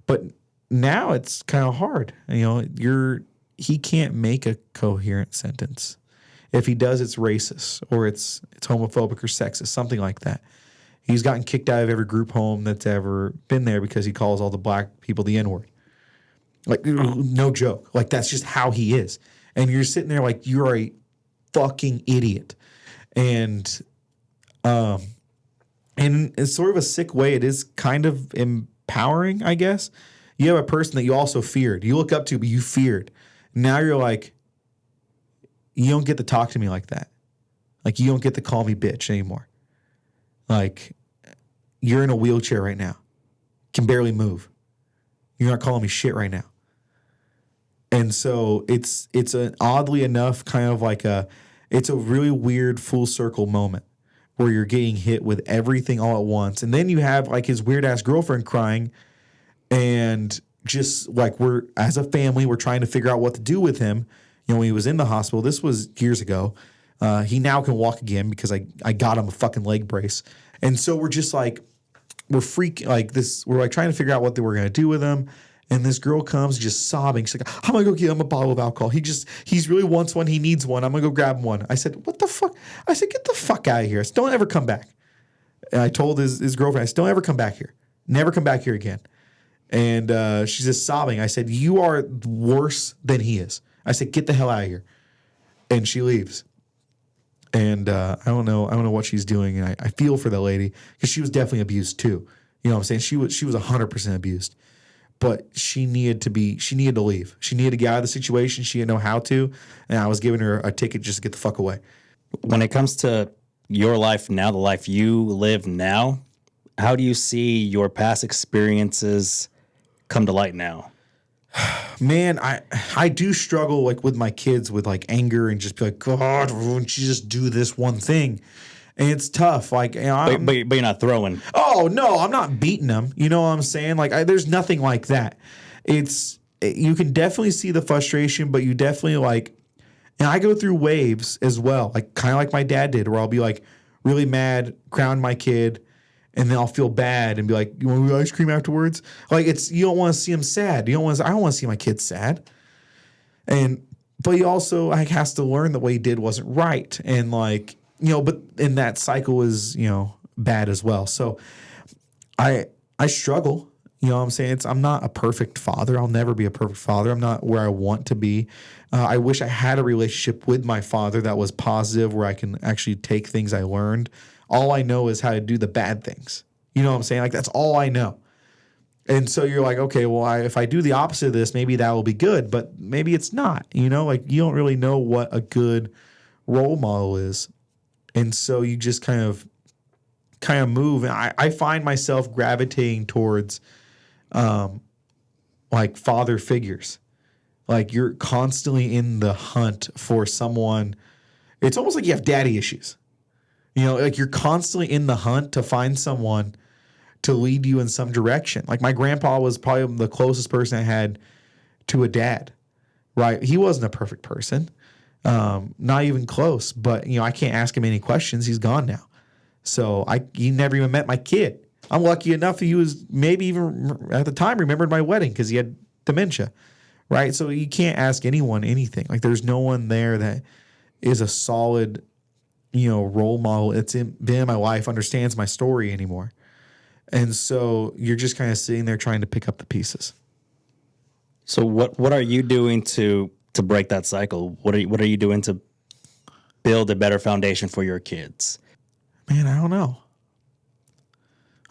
But now it's kind of hard. You know, he can't make a coherent sentence. If he does, it's racist or it's homophobic or sexist, something like that. He's gotten kicked out of every group home that's ever been there because he calls all the black people the N-word. Like, no joke. Like, that's just how he is. And you're sitting there like, you're a fucking idiot. And in sort of a sick way, it is kind of empowering, I guess. You have a person that you also feared. You look up to, but you feared. Now you're like, you don't get to talk to me like that. Like, you don't get to call me bitch anymore. Like, you're in a wheelchair right now. Can barely move. You're not calling me shit right now. And so it's an oddly enough kind of like it's a really weird full circle moment where you're getting hit with everything all at once. And then you have like his weird ass girlfriend crying. And just like as a family, we're trying to figure out what to do with him. You know, when he was in the hospital, this was years ago. He now can walk again because I got him a fucking leg brace. And so we're just like, we're like trying to figure out what they were going to do with him. And this girl comes just sobbing. She's like, I'm going to go get him a bottle of alcohol. He's really wants one. He needs one. I'm going to go grab him one. I said, what the fuck? I said, get the fuck out of here. I said, don't ever come back. And I told his girlfriend, I said, don't ever come back here. Never come back here again. And she's just sobbing. I said, you are worse than he is. I said, get the hell out of here. And she leaves. And I don't know what she's doing. And I feel for the lady because she was definitely abused too. You know what I'm saying? She was 100% abused. But she needed to leave. She needed to get out of the situation. She didn't know how to. And I was giving her a ticket just to get the fuck away. When it comes to your life now, the life you live now, how do you see your past experiences come to light now? Man, I do struggle like with my kids with like anger and just be like, God, why don't you just do this one thing? And it's tough. Like, you know, But you're not throwing. oh no, I'm not beating them. You know what I'm saying? Like, there's nothing like that. You can definitely see the frustration, but you definitely like, and I go through waves as well, like kind of like my dad did, where I'll be like really mad, crown my kid, and then I'll feel bad and be like, "You want ice cream afterwards?" Like you don't want to see him sad. I don't want to see my kid sad. But he also like has to learn that what he did wasn't right, and like but in that cycle is bad as well. So I struggle. You know what I'm saying? I'm not a perfect father. I'll never be a perfect father. I'm not where I want to be. I wish I had a relationship with my father that was positive, where I can actually take things I learned. All I know is how to do the bad things. You know what I'm saying? Like, that's all I know. And so you're like, okay, well, if I do the opposite of this, maybe that will be good, but maybe it's not. Like you don't really know what a good role model is. And so you just kind of move. And I find myself gravitating towards like father figures. Like you're constantly in the hunt for someone. It's almost like you have daddy issues. Like you're constantly in the hunt to find someone to lead you in some direction. Like my grandpa was probably the closest person I had to a dad, right? He wasn't a perfect person, not even close, but I can't ask him any questions. He's gone now. So he never even met my kid. I'm lucky enough he was maybe even at the time remembered my wedding because he had dementia, right? So you can't ask anyone anything. Like there's no one there that is a solid, role model. Been in my life, understands my story anymore. And so you're just kind of sitting there trying to pick up the pieces. So what are you doing to break that cycle? What are you doing to build a better foundation for your kids? Man, I don't know.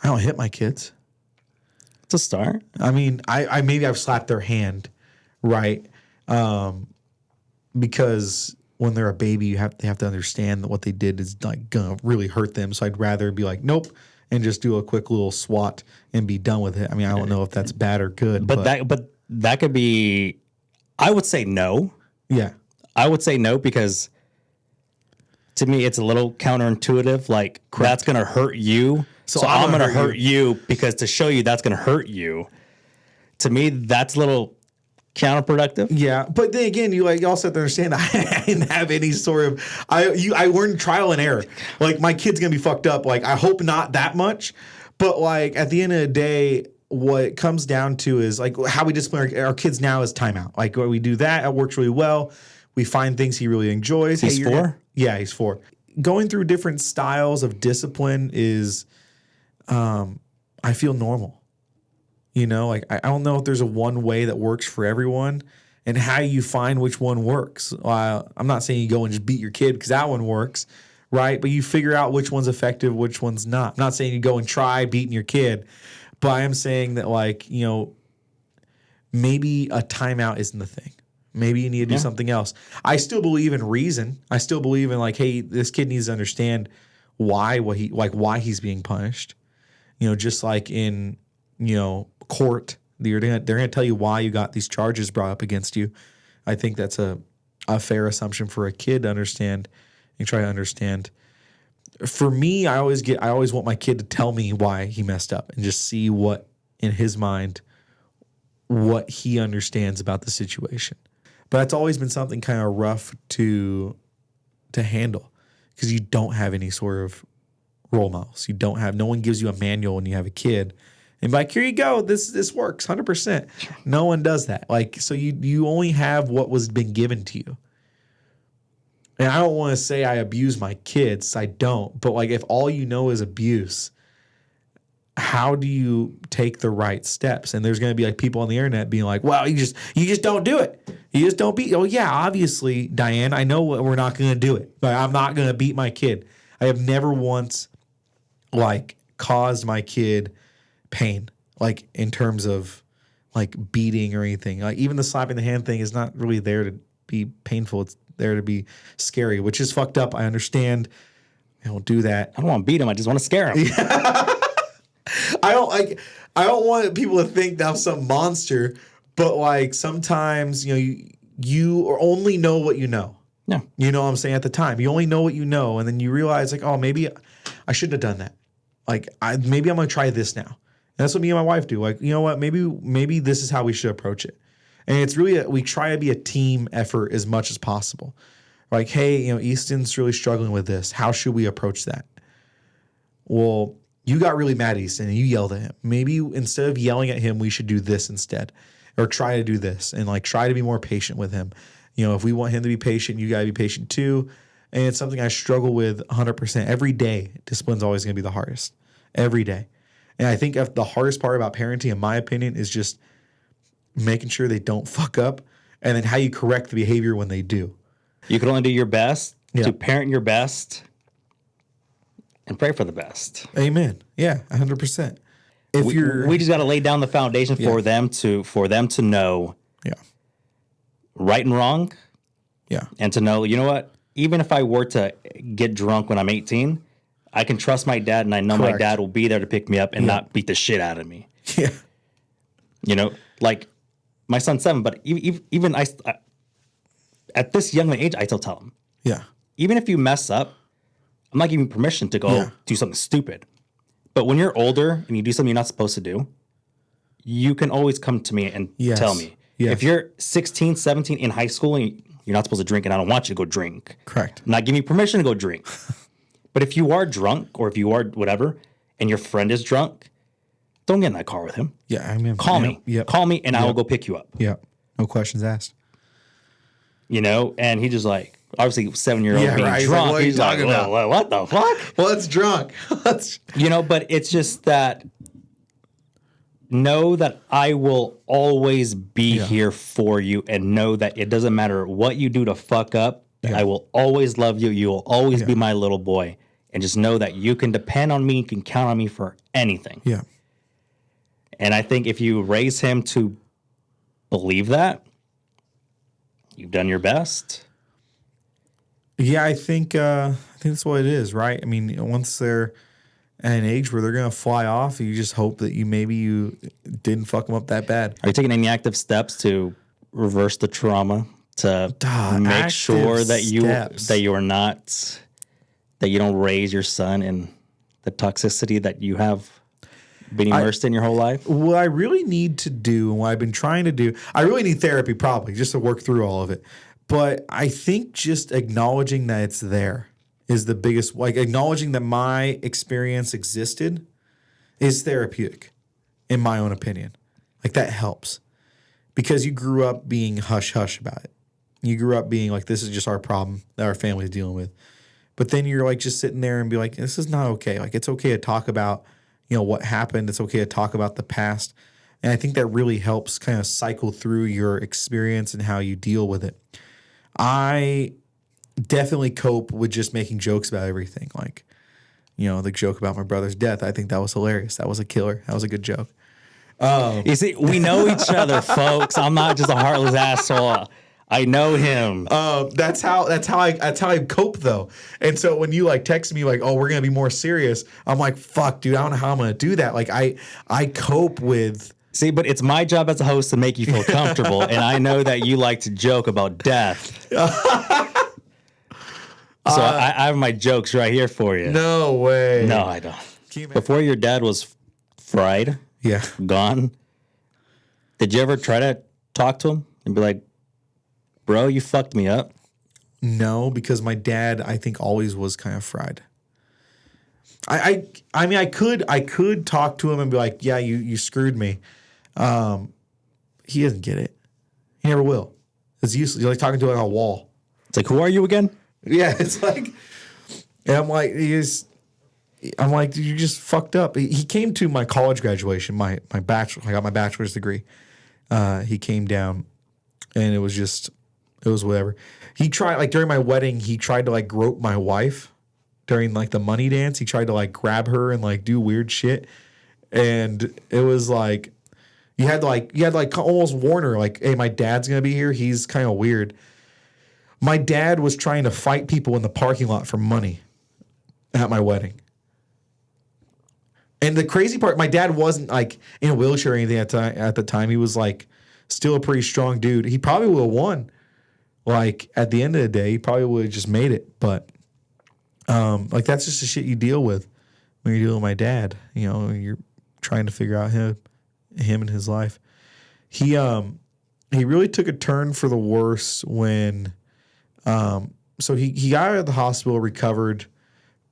I don't hit my kids. It's a start. I mean, I maybe I've slapped their hand, right? Because when they're a baby, they have to understand that what they did is like gonna really hurt them. So I'd rather be like, nope, and just do a quick little swat and be done with it. I mean, I don't know if that's bad or good, but that could be. I would say no. Yeah, I would say no because to me it's a little counterintuitive. Like that's gonna hurt you, so I'm gonna hurt you because to show you that's gonna hurt you. To me, that's a little counterproductive. Yeah, but then again, you also have to understand I didn't have any sort of I learned trial and error. Like my kid's gonna be fucked up. Like I hope not that much, but like at the end of the day, what it comes down to is like how we discipline our kids now is timeout. Like when we do that, it works really well. We find things he really enjoys. He's 4? Yeah, he's 4. Going through different styles of discipline is, I feel normal. Like I don't know if there's a one way that works for everyone and how you find which one works. I'm not saying you go and just beat your kid because that one works, right? But you figure out which one's effective, which one's not. I'm not saying you go and try beating your kid, but I am saying that maybe a timeout isn't the thing. Maybe you need to do something else. I still believe in reason. I still believe in like, hey, this kid needs to understand why he's being punished. Just like in court, they're gonna tell you why you got these charges brought up against you. I think that's a fair assumption for a kid to understand and try to understand. For me, I always want my kid to tell me why he messed up and just see what in his mind what he understands about the situation. But that's always been something kind of rough to handle because you don't have any sort of role models. No one gives you a manual when you have a kid and be like, here you go, this works 100%. No one does that. Like, so you only have what was been given to you. And I don't want to say I abuse my kids. I don't. But like, if all you know is abuse, how do you take the right steps? And there's going to be like people on the internet being like, well, you just don't do it. You just don't beat. Oh yeah, obviously, Diane, I know we're not going to do it, but I'm not going to beat my kid. I have never once like caused my kid pain, like in terms of like beating or anything. Like even the slapping the hand thing is not really there to be painful. It's there to be scary, which is fucked up. I understand. I don't do that. I don't want to beat him. I just want to scare him. I don't want people to think that I'm some monster, but like sometimes, you only know what you know. Yeah. You know what I'm saying? At the time, you only know what you know, and then you realize like, oh, maybe I shouldn't have done that. Like maybe I'm gonna try this now. And that's what me and my wife do. Like, you know what? Maybe this is how we should approach it. And it's really we try to be a team effort as much as possible. Like, hey, Easton's really struggling with this. How should we approach that? Well, you got really mad at Easton and you yelled at him. Maybe instead of yelling at him, we should do this instead, or try to do this and like try to be more patient with him. If we want him to be patient, you got to be patient too. And it's something I struggle with 100%. Every day, discipline's always going to be the hardest. Every day. And I think the hardest part about parenting, in my opinion, is just making sure they don't fuck up and then how you correct the behavior when they do. You can only do your best to parent your best and pray for the best. Amen. Yeah, 100%. We just got to lay down the foundation for them to know right and wrong. Yeah. And to know, you know what? Even if I were to get drunk when I'm 18, I can trust my dad, and I know my dad will be there to pick me up and not beat the shit out of me. Yeah. Like my son's 7, but even I at this young age, I still tell him. Yeah. Even if you mess up, I'm not giving you permission to go do something stupid. But when you're older and you do something you're not supposed to do, you can always come to me and tell me. Yes. If you're 16, 17 in high school and you're not supposed to drink and I don't want you to go drink. Correct. I'm not giving you permission to go drink. But if you are drunk or if you are whatever and your friend is drunk, don't get in that car with him. Yeah, I mean, Call me. Yep. Call me and I will go pick you up. Yeah. No questions asked. And he just like, obviously 7-year-old being right. drunk. He's like, what are you talking about? What the fuck? What's drunk? But it's just that know that I will always be here for you and know that it doesn't matter what you do to fuck up. I will always love you. You will always be my little boy. And just know that you can depend on me. You can count on me for anything. Yeah. And I think if you raise him to believe that, you've done your best. Yeah, I think that's what it is, right? I mean, once they're at an age where they're gonna fly off, you just hope that you didn't fuck them up that bad. Are you taking any active steps to reverse the trauma, to make sure that you don't raise your son in the toxicity that you have been immersed in your whole life? What I really need to do, and what I've been trying to do, I really need therapy probably just to work through all of it. But I think just acknowledging that it's there is the biggest, like acknowledging that my experience existed is therapeutic, in my own opinion. Like that helps because you grew up being hush-hush about it. You grew up being like, this is just our problem that our family's dealing with. But then you're like just sitting there and be like, this is not okay. Like it's okay to talk about, what happened. It's okay to talk about the past. And I think that really helps kind of cycle through your experience and how you deal with it. I definitely cope with just making jokes about everything. Like, the joke about my brother's death. I think that was hilarious. That was a killer. That was a good joke. You see, we know each other, folks. I'm not just a heartless asshole. I know him. That's how I cope though. And so when you like text me like, oh, we're gonna be more serious, I'm like, fuck, dude, I don't know how I'm gonna do that. Like I cope with. See, but it's my job as a host to make you feel comfortable, and I know that you like to joke about death. So I have my jokes right here for you. No way. No, I don't. Before your dad was fried, gone, did you ever try to talk to him and be like, bro, you fucked me up? No, because my dad, I think, always was kind of fried. I mean, I could talk to him and be like, yeah, you screwed me. He doesn't get it. He never will. It's useless. You're like talking to like a wall. It's like, who are you again? Yeah, it's like, and I'm like, I'm like, dude, you just fucked up. He came to my college graduation, my bachelor. I got my bachelor's degree. He came down, and it was whatever. He tried, like, during my wedding, he tried to, like, grope my wife during, like, the money dance. He tried to, like, grab her and, like, do weird shit. And it was like, you had to almost warn her, like, hey, my dad's gonna be here. He's kind of weird. My dad was trying to fight people in the parking lot for money at my wedding. And the crazy part, my dad wasn't like in a wheelchair or anything at the time. He was like still a pretty strong dude. He probably would have won. Like at the end of the day, he probably would have just made it. But like that's just the shit you deal with when you're dealing with my dad. You know, you're trying to figure out him and his life. He really took a turn for the worse when so he got out of the hospital, recovered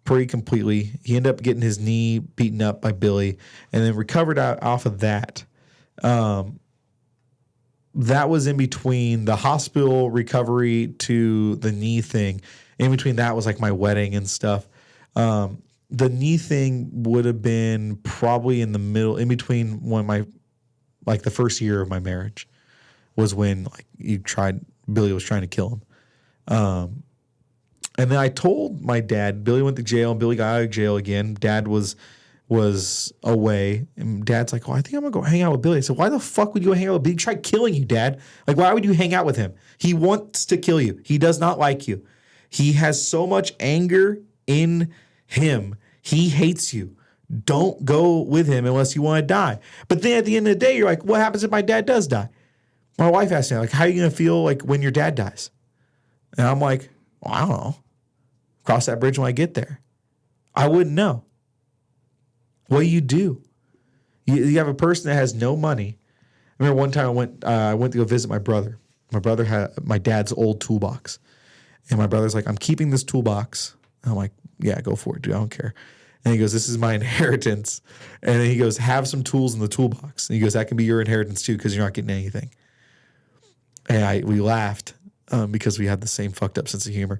pretty completely. He ended up getting his knee beaten up by Billy and then recovered off of that. That was in between the hospital recovery to the knee thing. In between that was like my wedding and stuff. The knee thing would have been probably in the middle, in between when the first year of my marriage was when like Billy was trying to kill him. And then I told my dad, Billy went to jail and Billy got out of jail again. Dad was away. And Dad's like, oh, I think I'm going to go hang out with Billy. I said, why the fuck would you go hang out with Billy? He tried killing you, Dad. Like, why would you hang out with him? He wants to kill you. He does not like you. He has so much anger in him. He hates you. Don't go with him unless you want to die. But then at the end of the day, you're like, what happens if my dad does die? My wife asked me, like, how are you going to feel like when your dad dies? And I'm like, well, I don't know. Cross that bridge when I get there. I wouldn't know. What do? You have a person that has no money. I remember one time I went to go visit my brother. My brother had my dad's old toolbox. And my brother's like, I'm keeping this toolbox. I'm like, yeah, go for it, dude. I don't care. And he goes, this is my inheritance. And then he goes, have some tools in the toolbox. And he goes, that can be your inheritance too because you're not getting anything. And we laughed because we had the same fucked up sense of humor.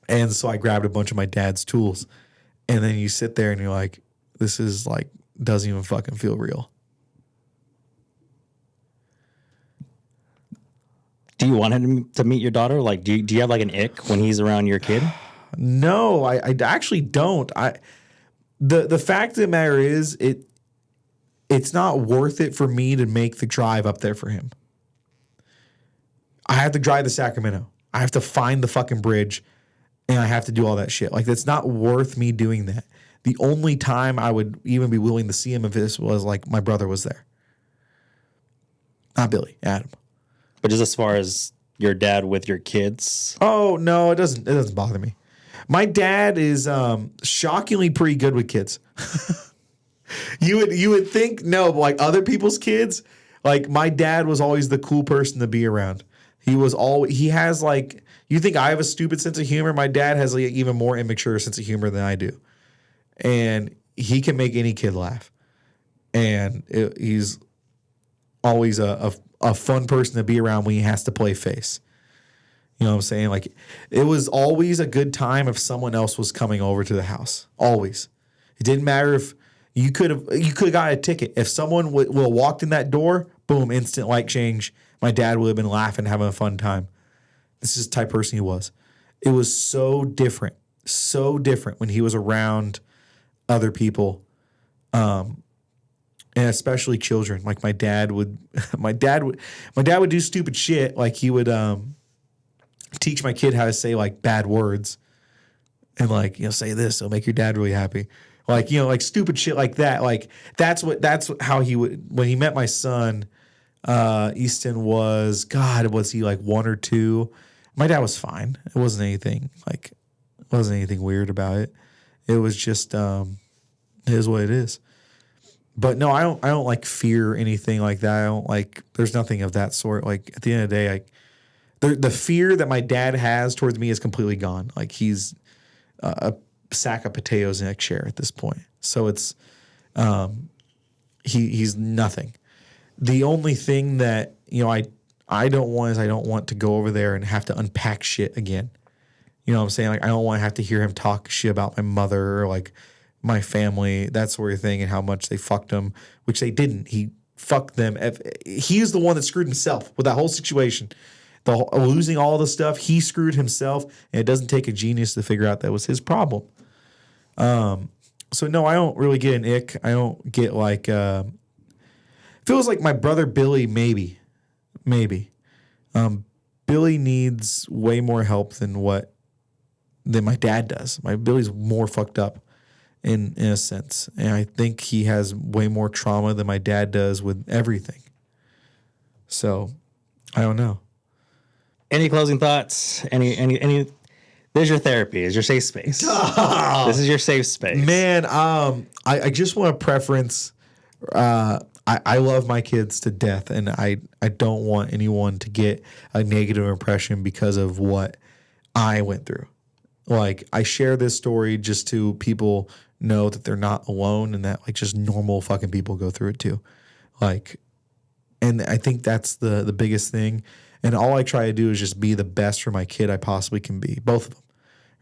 And so I grabbed a bunch of my dad's tools. And then you sit there and you're like, this is like, doesn't even fucking feel real. Do you want him to meet your daughter? Like, do you have like an ick when he's around your kid? No, I actually don't. The fact of the matter is it's not worth it for me to make the drive up there for him. I have to drive to Sacramento. I have to find the fucking bridge and I have to do all that shit. Like, it's not worth me doing that. The only time I would even be willing to see him if this was like my brother was there. Not Billy, Adam. But just as far as your dad with your kids? Oh, no, it doesn't bother me. My dad is shockingly pretty good with kids. You would think no, but like other people's kids, like my dad was always the cool person to be around. He has like, you think I have a stupid sense of humor? My dad has like even more immature sense of humor than I do. And he can make any kid laugh. And he's always a fun person to be around when he has to play face. You know what I'm saying? Like, it was always a good time if someone else was coming over to the house. Always. It didn't matter if you could have got a ticket. If someone would have walked in that door, boom, instant light change. My dad would have been laughing, having a fun time. This is the type of person he was. It was so different when he was around other people, and especially children. Like my dad would do stupid shit. Like he would teach my kid how to say like bad words, and like, you know, say this, it'll make your dad really happy. Like, you know, like stupid shit like that. Like that's how he would, when he met my son. Easton was he like 1 or 2? My dad was fine. It wasn't anything weird about it. It was just it is what it is. But no, I don't like fear anything like that. I don't like, there's nothing of that sort. Like at the end of the day, the fear that my dad has towards me is completely gone. Like he's a sack of potatoes in a chair at this point. So it's he's nothing. The only thing that, you know, I don't want is I don't want to go over there and have to unpack shit again. You know what I'm saying? Like, I don't want to have to hear him talk shit about my mother or like my family, that sort of thing, and how much they fucked him, which they didn't. He fucked them. He's the one that screwed himself with that whole situation. Losing all the stuff, he screwed himself, and it doesn't take a genius to figure out that was his problem. So no, I don't really get an ick. I don't get like feels like my brother Billy, maybe. Billy needs way more help than my dad does. My Billy's more fucked up in a sense. And I think he has way more trauma than my dad does with everything. So I don't know. Any closing thoughts? Any there's your therapy, is your safe space. Oh, this is your safe space. Man, I just want to preference I love my kids to death, and I don't want anyone to get a negative impression because of what I went through. Like, I share this story just to people know that they're not alone and that like just normal fucking people go through it too. Like, and I think that's the biggest thing. And all I try to do is just be the best for my kid I possibly can be, both of them.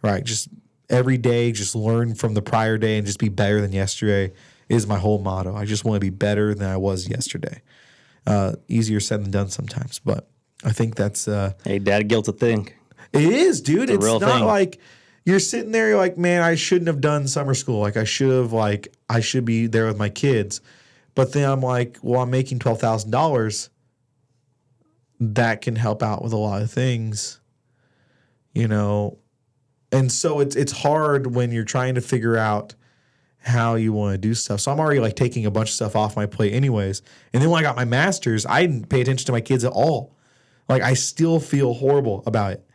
Right? Just every day, just learn from the prior day and just be better than yesterday is my whole motto. I just want to be better than I was yesterday. Easier said than done sometimes, but I think that's hey, dad guilt's a thing. It is, dude. It's real not thing. like you're sitting there, you're like, man, I shouldn't have done summer school. Like, I should be there with my kids. But then I'm like, well, I'm making $12,000. That can help out with a lot of things, you know. And so it's hard when you're trying to figure out how you want to do stuff. So I'm already like taking a bunch of stuff off my plate anyways. And then when I got my master's, I didn't pay attention to my kids at all. Like, I still feel horrible about it.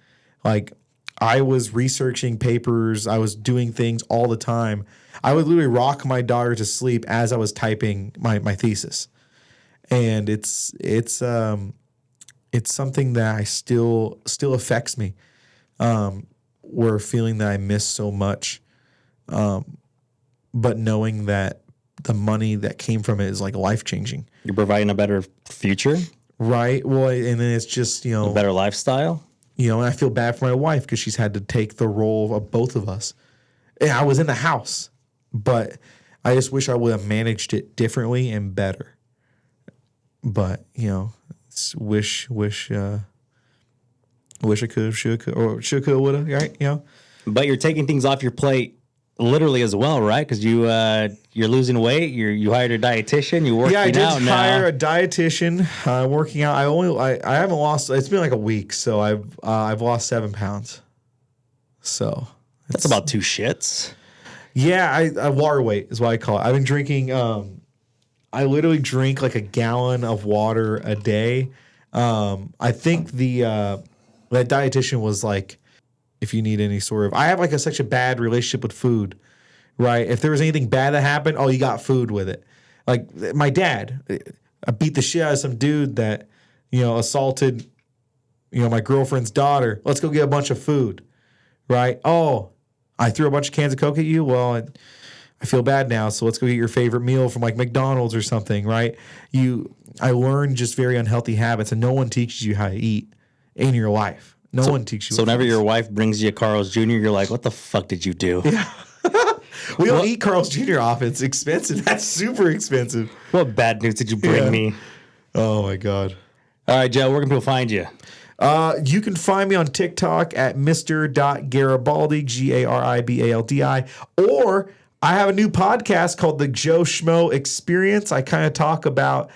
Like, I was researching papers. I was doing things all the time. I would literally rock my daughter to sleep as I was typing my thesis. And it's something that I still affects me. We're feeling that I miss so much. But knowing that the money that came from it is like life-changing. You're providing a better future? Right. Well, and then it's just, you know, A better lifestyle? You know, and I feel bad for my wife because she's had to take the role of both of us. And I was in the house, but I just wish I would have managed it differently and better. But, you know, wish I could have, should have, would have, right? You know? But you're taking things off your plate literally as well, right? Because you're losing weight. You hired a dietitian. You're working out now. Yeah, I did hire a dietitian. Working out. I haven't lost. It's been like a week, so I've lost 7 pounds. So that's about 2 shits. Yeah, I water weight is what I call it. I've been drinking. I literally drink like a gallon of water a day. I think that dietitian was like, if you need any sort of, I have like such a bad relationship with food, right? If there was anything bad that happened, oh, you got food with it. Like my dad, I beat the shit out of some dude that, you know, assaulted, you know, my girlfriend's daughter. Let's go get a bunch of food, right? Oh, I threw a bunch of cans of Coke at you. Well, I feel bad now, so let's go get your favorite meal from like McDonald's or something, right? I learned just very unhealthy habits, and no one teaches you how to eat in your life. No one teaches you. So whenever your wife brings you a Carl's Jr., you're like, what the fuck did you do? Yeah. We don't eat Carl's Jr. often. It's expensive. That's super expensive. What bad news did you bring me? Oh, my God. All right, Joe, where can people find you? You can find me on TikTok at Mr.Garibaldi, Garibaldi, or I have a new podcast called The Joe Schmo Experience. I kind of talk about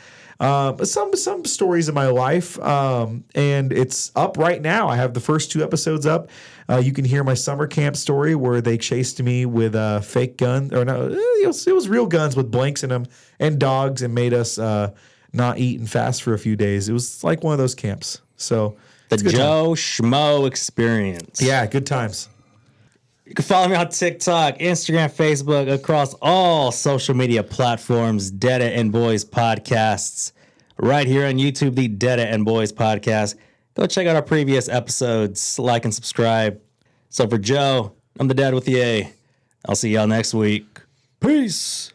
some stories of my life, and it's up right now. I have the first 2 episodes up. You can hear my summer camp story where they chased me with a fake gun, or no, it was real guns with blanks in them and dogs, and made us not eat and fast for a few days. It was like one of those camps. So The Joe Schmo Experience. Yeah, good times. You can follow me on TikTok, Instagram, Facebook, across all social media platforms, Dada and Boys Podcasts. Right here on YouTube, the Dada and Boys Podcast. Go check out our previous episodes, like and subscribe. So for Joe, I'm the dad with the A. I'll see y'all next week. Peace.